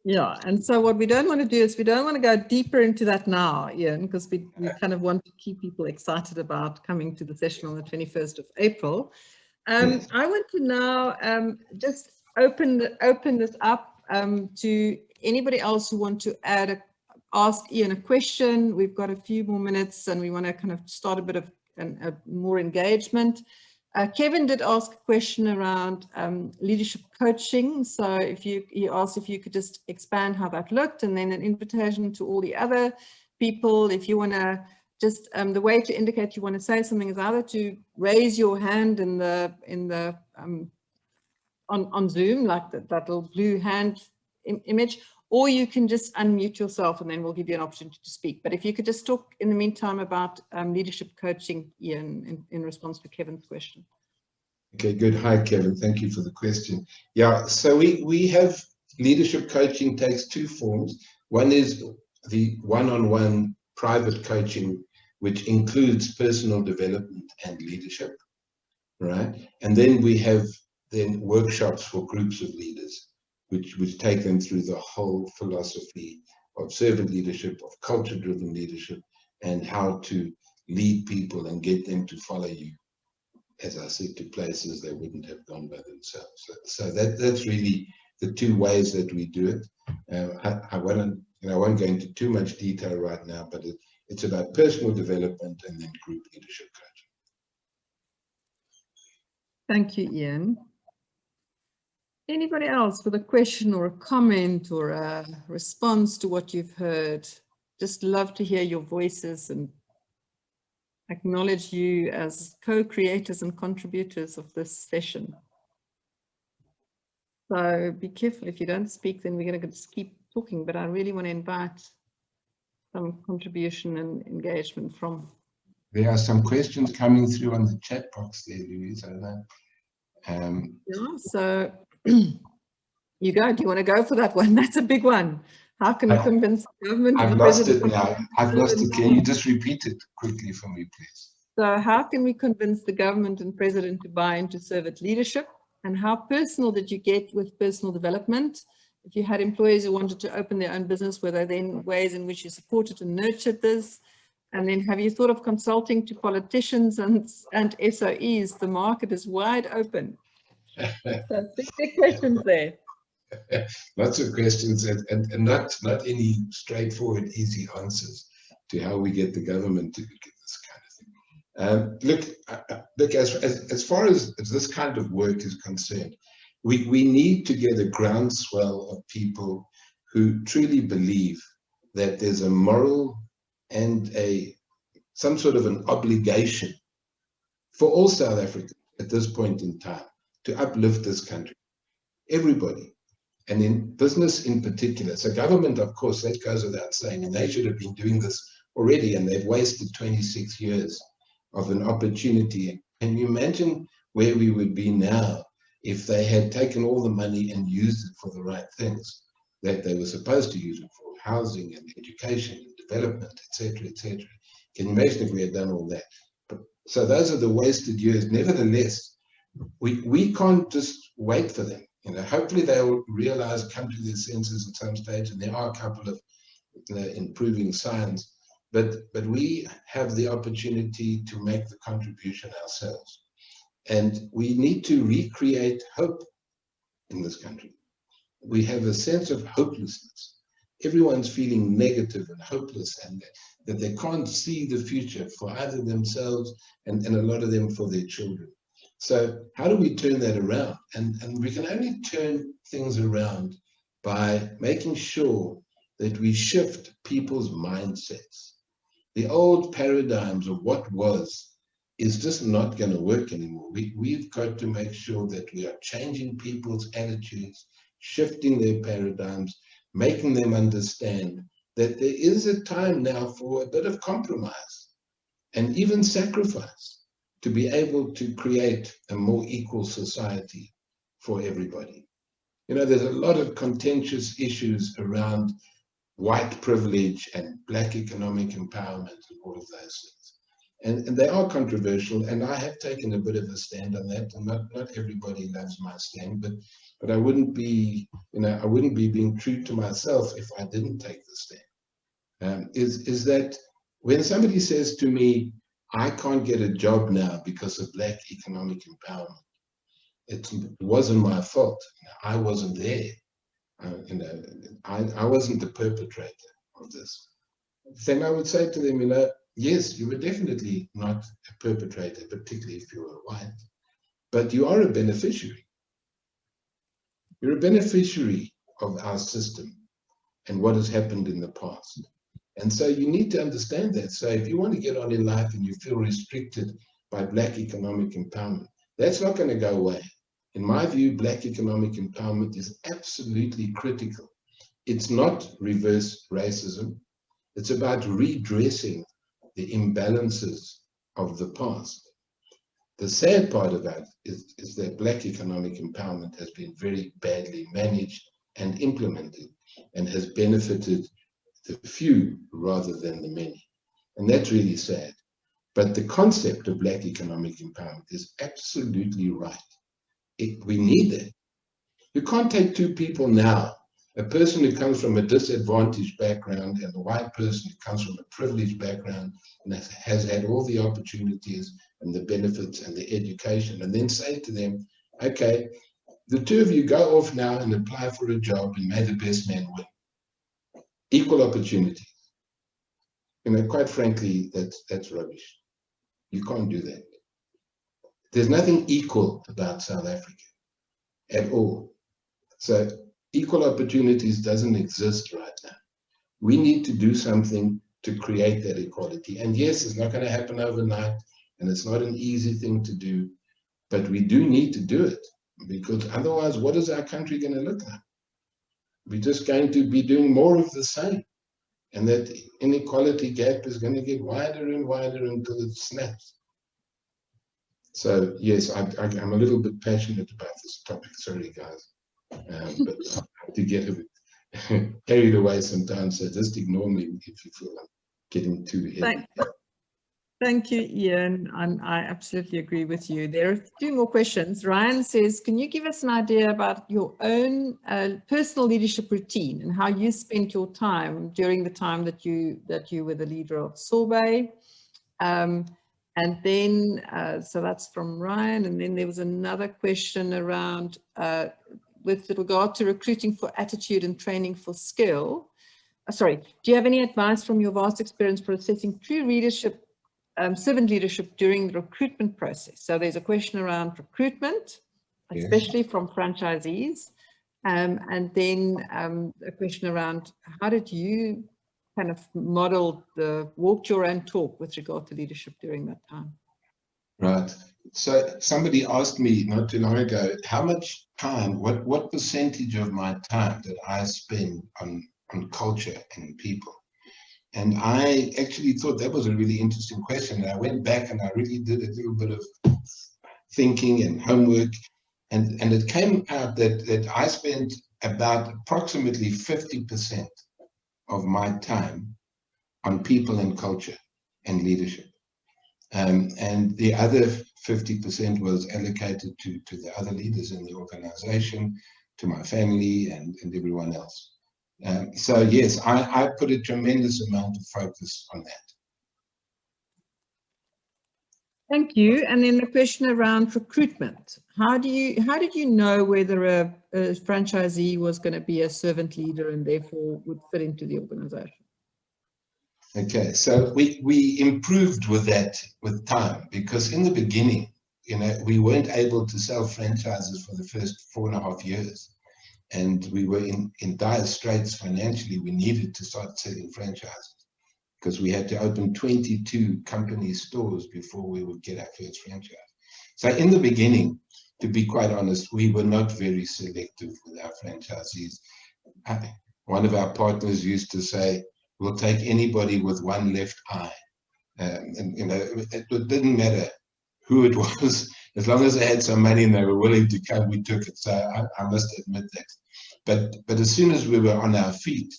Yeah, and so what we don't want to do is we don't want to go deeper into that now, Ian, because we kind of want to keep people excited about coming to the session on the 21st of April. Yes. I want to now just open this up to anybody else who want to ask Ian a question. We've got a few more minutes and we want to kind of start a bit of more engagement. Kevin did ask a question around leadership coaching. So he asked if you could just expand how that looked, and then an invitation to all the other people. If you want to just the way to indicate you want to say something is either to raise your hand on Zoom, like that little blue hand image, or you can just unmute yourself and then we'll give you an opportunity to speak. But if you could just talk in the meantime about leadership coaching, Ian, in response to Kevin's question. Okay, good. Hi, Kevin. Thank you for the question. Yeah, so we have leadership coaching takes two forms. One is the one-on-one private coaching, which includes personal development and leadership, right? And then we have workshops for groups of leaders, which take them through the whole philosophy of servant leadership, of culture-driven leadership, and how to lead people and get them to follow you, as I said, to places they wouldn't have gone by themselves. So that's really the two ways that we do it. I won't go into too much detail right now, but it's about personal development and then group leadership coaching. Thank you, Ian. Anybody else with a question or a comment or a response to what you've heard? Just love to hear your voices and acknowledge you as co-creators and contributors of this session. So be careful, if you don't speak, then we're going to just keep talking, but I really want to invite some contribution and engagement from. There are some questions coming through on the chat box there, Louise. I don't know. Yeah, so you go. Do you want to go for that one? That's a big one. How can we convince the government? I've lost it now. I've lost it. Can you just repeat it quickly for me, please? So how can we convince the government and president to buy into servant leadership? And how personal did you get with personal development? If you had employees who wanted to open their own business, were there then ways in which you supported and nurtured this? And then have you thought of consulting to politicians and SOEs? The market is wide open. So big questions there. Lots of questions and not any straightforward, easy answers to how we get the government to get this kind of thing. Look, as far as this kind of work is concerned, we need to get a groundswell of people who truly believe that there's a moral and some sort of an obligation for all South Africans at this point in time to uplift this country. Everybody. And in business in particular. So government, of course, that goes without saying, and they should have been doing this already, and they've wasted 26 years of an opportunity. Can you imagine where we would be now if they had taken all the money and used it for the right things that they were supposed to use it for, housing and education and development, etc., etc. Can you imagine if we had done all that? So those are the wasted years. Nevertheless, we can't just wait for them. Hopefully they'll realize, come to their senses at some stage, and there are a couple of improving signs, but we have the opportunity to make the contribution ourselves. And we need to recreate hope in this country. We have a sense of hopelessness. Everyone's feeling negative and hopeless, and that they can't see the future for either themselves and a lot of them for their children. So how do we turn that around? And we can only turn things around by making sure that we shift people's mindsets. The old paradigms of what was is just not going to work anymore. We've got to make sure that we are changing people's attitudes, shifting their paradigms, making them understand that there is a time now for a bit of compromise and even sacrifice to be able to create a more equal society for everybody. There's a lot of contentious issues around white privilege and Black economic empowerment and all of those things. And they are controversial, and I have taken a bit of a stand on that. And not everybody loves my stand, but I wouldn't be, I wouldn't be being true to myself if I didn't take the stand. Is that when somebody says to me, I can't get a job now because of Black economic empowerment, it wasn't my fault. I wasn't there. I wasn't the perpetrator of this. Then I would say to them, yes, you were definitely not a perpetrator, particularly if you were white, but you are a beneficiary. You're a beneficiary of our system and what has happened in the past. And so you need to understand that. So if you want to get on in life and you feel restricted by Black economic empowerment, that's not going to go away. In my view, Black economic empowerment is absolutely critical. It's not reverse racism. It's about redressing the imbalances of the past. The sad part of that is that Black economic empowerment has been very badly managed and implemented and has benefited the few rather than the many. And that's really sad. But the concept of Black economic empowerment is absolutely right. We need it. You can't take two people now, a person who comes from a disadvantaged background and a white person who comes from a privileged background and has had all the opportunities and the benefits and the education, and then say to them, okay, the two of you go off now and apply for a job and may the best man win. Equal opportunity. Quite frankly, that's rubbish. You can't do that. There's nothing equal about South Africa at all. So equal opportunities doesn't exist right now. We need to do something to create that equality. And yes, it's not going to happen overnight, and it's not an easy thing to do, but we do need to do it, because otherwise, what is our country going to look like? We're just going to be doing more of the same. And that inequality gap is going to get wider and wider until it snaps. So yes, I'm a little bit passionate about this topic. Sorry, guys, but I have to get a bit carried away sometimes. So just ignore me if you feel I'm getting too heavy. Thank you, Ian. I absolutely agree with you. There are two more questions. Ryan says, can you give us an idea about your own personal leadership routine and how you spent your time during the time that you were the leader of Sobei? And then, so that's from Ryan. And then there was another question around with regard to recruiting for attitude and training for skill. Sorry, do you have any advice from your vast experience for assessing true leadership, servant leadership during the recruitment process? So there's a question around recruitment, especially from franchisees. And then a question around how did you kind of model walked your own talk with regard to leadership during that time? Right. So somebody asked me not too long ago, how much time, what percentage of my time did I spend on culture and people? And I actually thought that was a really interesting question. And I went back and I really did a little bit of thinking and homework. And it came out that I spent about approximately 50% of my time on people and culture and leadership. And the other 50% was allocated to the other leaders in the organization, to my family and everyone else. So yes, I put a tremendous amount of focus on that. Thank you. And then the question around recruitment. How did you know whether a franchisee was going to be a servant leader and therefore would fit into the organization? Okay, so we improved with that with time, because in the beginning, we weren't able to sell franchises for the first 4.5 years. And we were in dire straits financially. We needed to start selling franchises because we had to open 22 company stores before we would get our first franchise. So in the beginning, to be quite honest, we were not very selective with our franchisees. One of our partners used to say, we'll take anybody with one left eye. And it didn't matter who it was, as long as they had some money and they were willing to come, we took it. So I must admit that. But as soon as we were on our feet,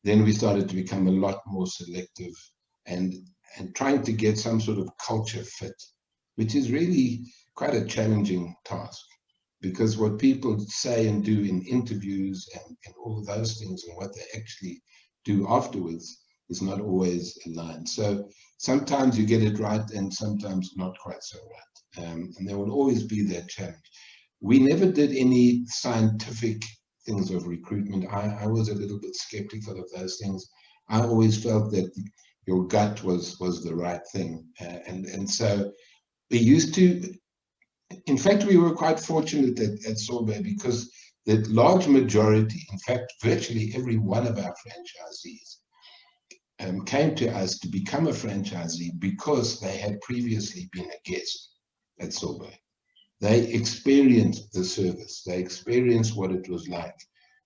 then we started to become a lot more selective. And trying to get some sort of culture fit, which is really quite a challenging task, because what people say and do in interviews and all of those things and what they actually do afterwards is not always aligned. So sometimes you get it right and sometimes not quite so right. And there will always be that challenge. We never did any scientific things of recruitment. I was a little bit skeptical of those things. I always felt that your gut was the right thing. And so we used to, in fact, we were quite fortunate at Sobei, because the large majority, in fact, virtually every one of our franchisees came to us to become a franchisee because they had previously been a guest at Sobei. They experienced the service, they experienced what it was like,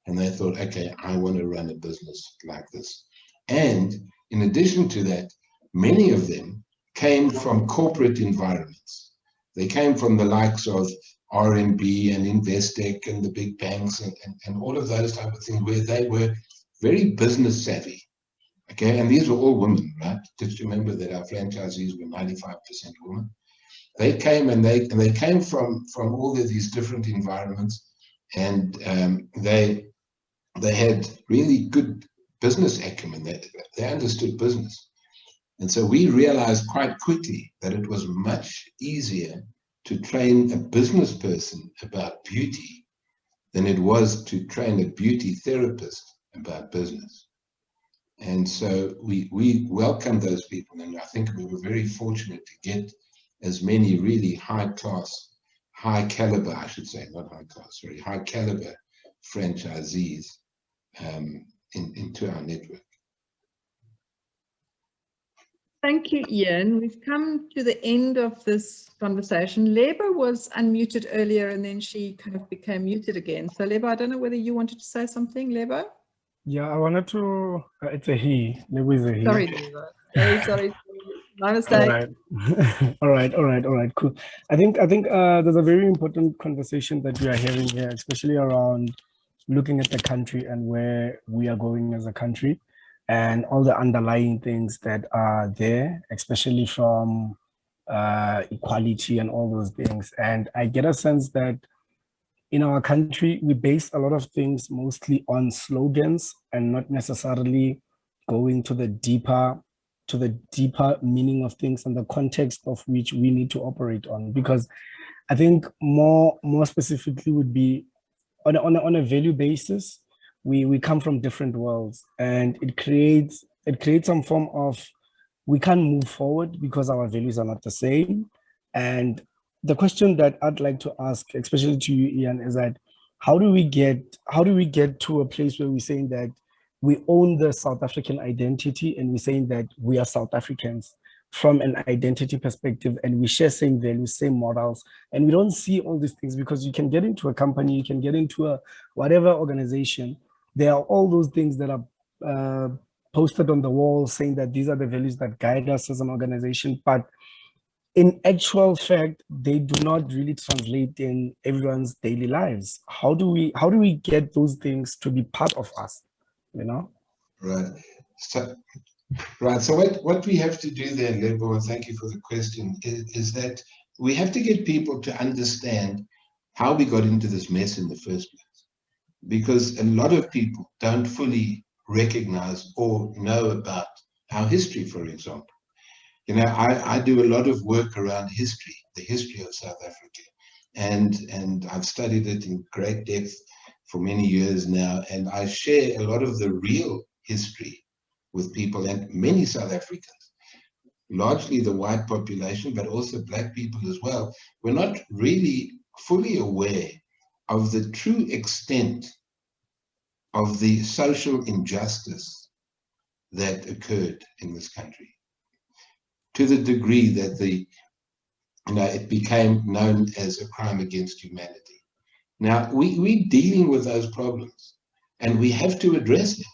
and they thought, okay, I want to run a business like this. And in addition to that, many of them came from corporate environments. They came from the likes of RMB and Investec and the big banks and all of those type of things, where they were very business savvy. Okay, and these were all women, right? Just remember that our franchisees were 95% women. They came and they came from all of these different environments, and they had really good business acumen. They understood business. And so we realized quite quickly that it was much easier to train a business person about beauty than it was to train a beauty therapist about business. And so we welcomed those people, and I think we were very fortunate to get as many really high caliber, I should say, not high class, very high caliber franchisees into our network. Thank you, Ian. We've come to the end of this conversation. Lebo was unmuted earlier and then she kind of became muted again. So Lebo, I don't know whether you wanted to say something, Lebo? Yeah, I wanted to, it's a he, Lebo is a he. Sorry, Lebo. Sorry, my mistake. All right, cool. I think there's a very important conversation that we are having here, especially around looking at the country and where we are going as a country, and all the underlying things that are there, especially from equality and all those things. And I get a sense that in our country, we base a lot of things mostly on slogans and not necessarily going to the deeper meaning of things and the context of which we need to operate on. Because I think more specifically would be on a value basis, we come from different worlds, and it creates some form of, we can't move forward because our values are not the same. And the question that I'd like to ask, especially to you, Ian, is that how do we get to a place where we're saying that we own the South African identity, and we're saying that we are South Africans from an identity perspective, and we share same values, same morals, and we don't see all these things? Because you can get into a company, you can get into a whatever organization, there are all those things that are posted on the wall saying that these are the values that guide us as an organization, but in actual fact, they do not really translate in everyone's daily lives. How do we get those things to be part of us, you know? Right. So what we have to do there, Lebo, and thank you for the question, is that we have to get people to understand how we got into this mess in the first place. Because a lot of people don't fully recognize or know about our history, for example. You know, I do a lot of work around history, the history of South Africa, and I've studied it in great depth for many years now, and I share a lot of the real history with people, and many South Africans, largely the white population, but also Black people as well, were not really fully aware of the true extent of the social injustice that occurred in this country, to the degree that it became known as a crime against humanity. Now, we're dealing with those problems, and we have to address them.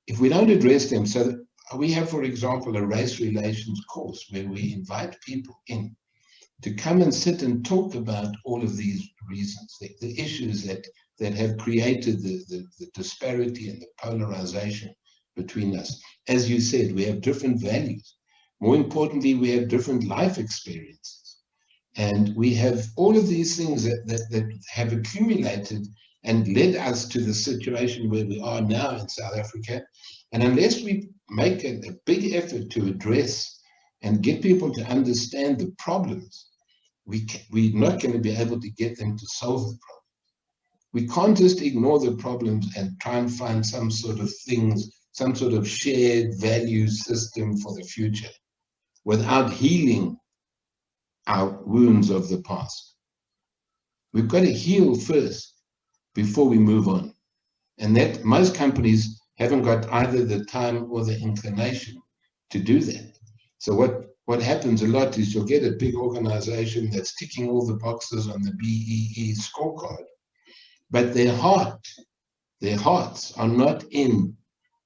If we don't address them, so we have, for example, a race relations course where we invite people in to come and sit and talk about all of these reasons, the issues that have created the disparity and the polarization between us. As you said, we have different values. More importantly, we have different life experiences. And we have all of these things that have accumulated and led us to the situation where we are now in South Africa. And unless we make a big effort to address and get people to understand the problems, we're not going to be able to get them to solve the problem. We can't just ignore the problems and try and find some sort of things, some sort of shared value system for the future without healing our wounds of the past. We've got to heal first before we move on. And that most companies haven't got either the time or the inclination to do that. So what happens a lot is you'll get a big organization that's ticking all the boxes on the BEE scorecard, but their hearts are not in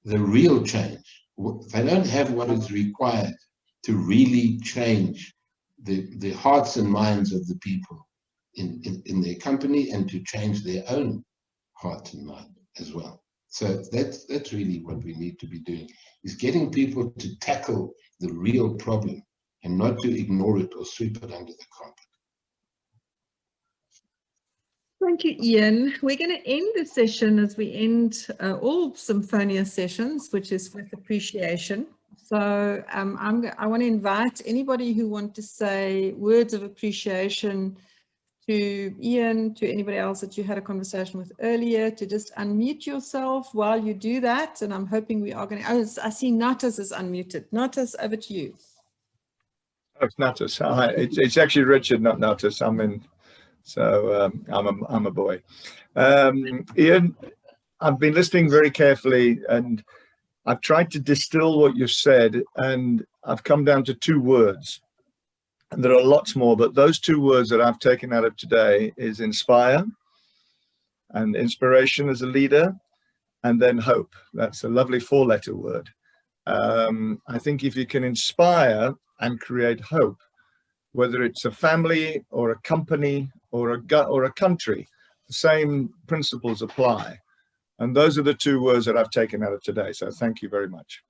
the real change. They don't have what is required to really change the hearts and minds of the people in their company, and to change their own heart and mind as well. So that's really what we need to be doing, is getting people to tackle the real problem and not to ignore it or sweep it under the carpet. Thank you, Ian. We're going to end the session as we end all Symphonia sessions, which is with appreciation. So I want to invite anybody who want to say words of appreciation to Ian, to anybody else that you had a conversation with earlier, to just unmute yourself while you do that. And I'm hoping we are going to, I see Natas is unmuted. Natas, over to you. Oh, it's Natas. Hi. It's actually Richard, not Natas. I'm in, so I'm a boy. Ian, I've been listening very carefully, and I've tried to distill what you've said, and I've come down to 2 words. And there are lots more, but those 2 words that I've taken out of today is inspire, and inspiration as a leader, and then hope. That's a lovely 4-letter word. I think if you can inspire and create hope, whether it's a family or a company or a country, the same principles apply. And those are the 2 words that I've taken out of today. So thank you very much.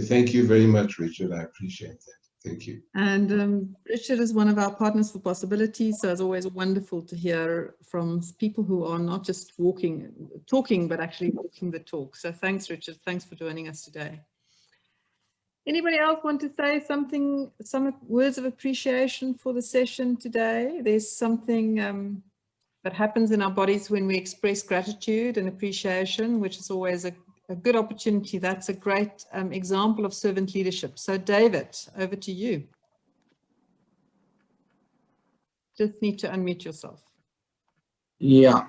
Thank you very much, Richard. I appreciate that. Thank you. And Richard is one of our partners for Possibilities. So it's always wonderful to hear from people who are not just talking, but actually walking the talk. So thanks, Richard. Thanks for joining us today. Anybody else want to say something, some words of appreciation for the session today? There's something that happens in our bodies when we express gratitude and appreciation, which is always a good opportunity. That's a great example of servant leadership. So David, over to you. Just need to unmute yourself. Yeah.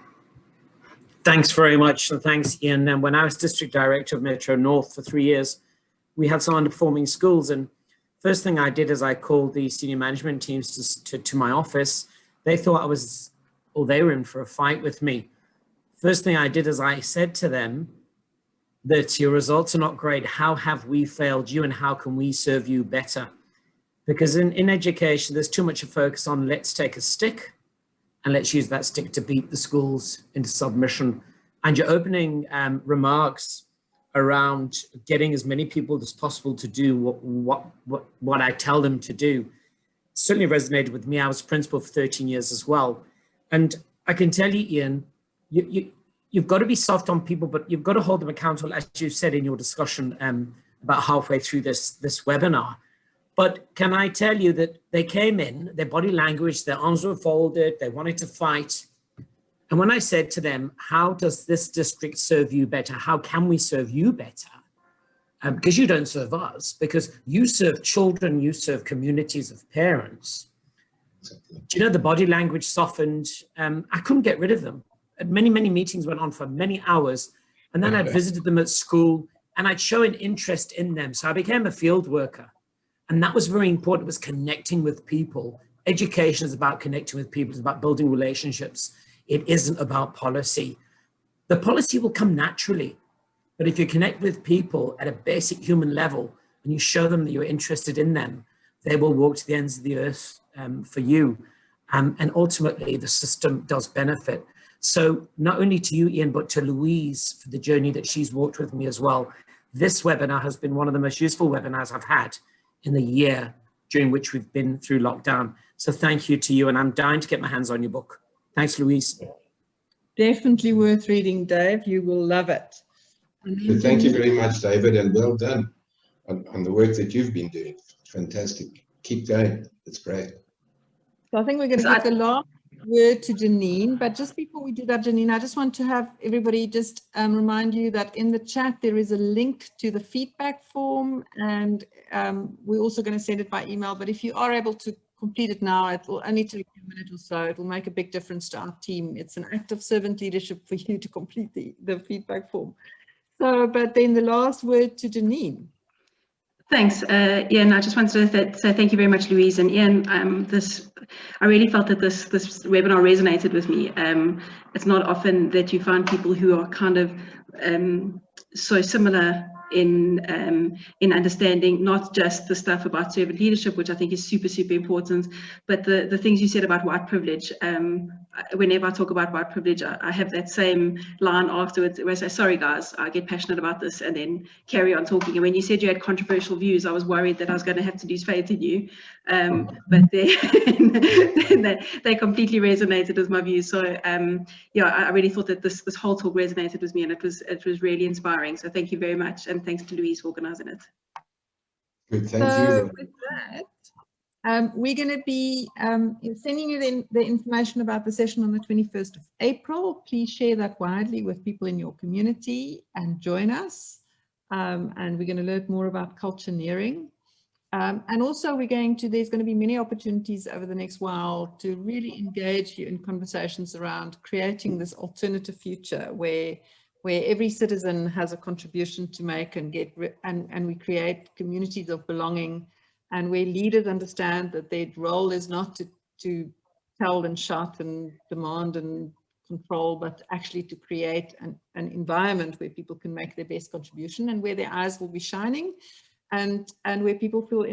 Thanks very much. And thanks, Ian. And when I was district director of Metro North for 3 years, we had some underperforming schools. And first thing I did is I called the senior management teams to my office. They thought they were in for a fight with me. First thing I did is I said to them that your results are not great. How have we failed you, and how can we serve you better? Because in education, there's too much a focus on let's take a stick and let's use that stick to beat the schools into submission. And your opening remarks around getting as many people as possible to do what I tell them to do certainly resonated with me. I was principal for 13 years as well. And I can tell you, Ian, you've got to be soft on people, but you've got to hold them accountable, as you said in your discussion about halfway through this webinar. But can I tell you that they came in, their body language, their arms were folded, they wanted to fight. And when I said to them, how does this district serve you better? How can we serve you better? Because you don't serve us, because you serve children, you serve communities of parents. Do you know, the body language softened? I couldn't get rid of them. Many meetings went on for many hours. And then I visited them at school and I'd show an interest in them. So I became a field worker. And that was very important. It was connecting with people. Education is about connecting with people. It's about building relationships. It isn't about policy. The policy will come naturally. But if you connect with people at a basic human level and you show them that you're interested in them, they will walk to the ends of the earth for you. And ultimately, the system does benefit. So not only to you, Ian, but to Louise for the journey that she's walked with me as well. This webinar has been one of the most useful webinars I've had in the year during which we've been through lockdown. So thank you to you, and I'm dying to get my hands on your book. Thanks, Louise. Definitely worth reading, Dave. You will love it. So thank you very much, David, and well done on the work that you've been doing. Fantastic. Keep going. It's great. So I think we're going to give the last word to Janine, but just before we do that, Janine, I just want to have everybody just remind you that in the chat there is a link to the feedback form, and we're also going to send it by email, but if you are able to complete it now, it will only take a minute or so. It will make a big difference to our team. It's an act of servant leadership for you to complete the feedback form. So, but then the last word to Janine. Thanks, Ian. I just wanted to say thank you very much, Louise and Ian. I really felt that this webinar resonated with me. It's not often that you find people who are kind of so similar in understanding not just the stuff about servant leadership, which I think is super, super important, but the things you said about white privilege. Whenever I talk about white privilege, I have that same line afterwards where I say, sorry guys, I get passionate about this, and then carry on talking. And when you said you had controversial views, I was worried that I was going to have to lose faith in you, but they completely resonated with my views. So yeah, I really thought that this whole talk resonated with me, and it was really inspiring. So thank you very much, and thanks to Louise for organising it. Good, thank So you. with that, we're going to be sending you the information about the session on the 21st of April. Please share that widely with people in your community and join us. And we're going to learn more about cultureneering. And also there's going to be many opportunities over the next while to really engage you in conversations around creating this alternative future where every citizen has a contribution to make and we create communities of belonging, and where leaders understand that their role is not to tell and shout and demand and control, but actually to create an environment where people can make their best contribution and where their eyes will be shining, and where people feel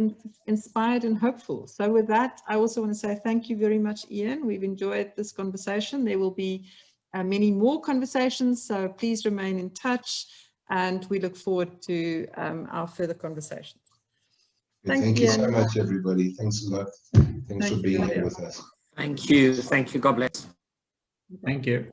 inspired and hopeful. So with that, I also want to say thank you very much, Ian. We've enjoyed this conversation. There will be many more conversations, so please remain in touch, and we look forward to our further conversations. Thank you so much, everybody. Thanks a lot. Thanks for being here with us. Thank you. Thank you. God bless. Thank you.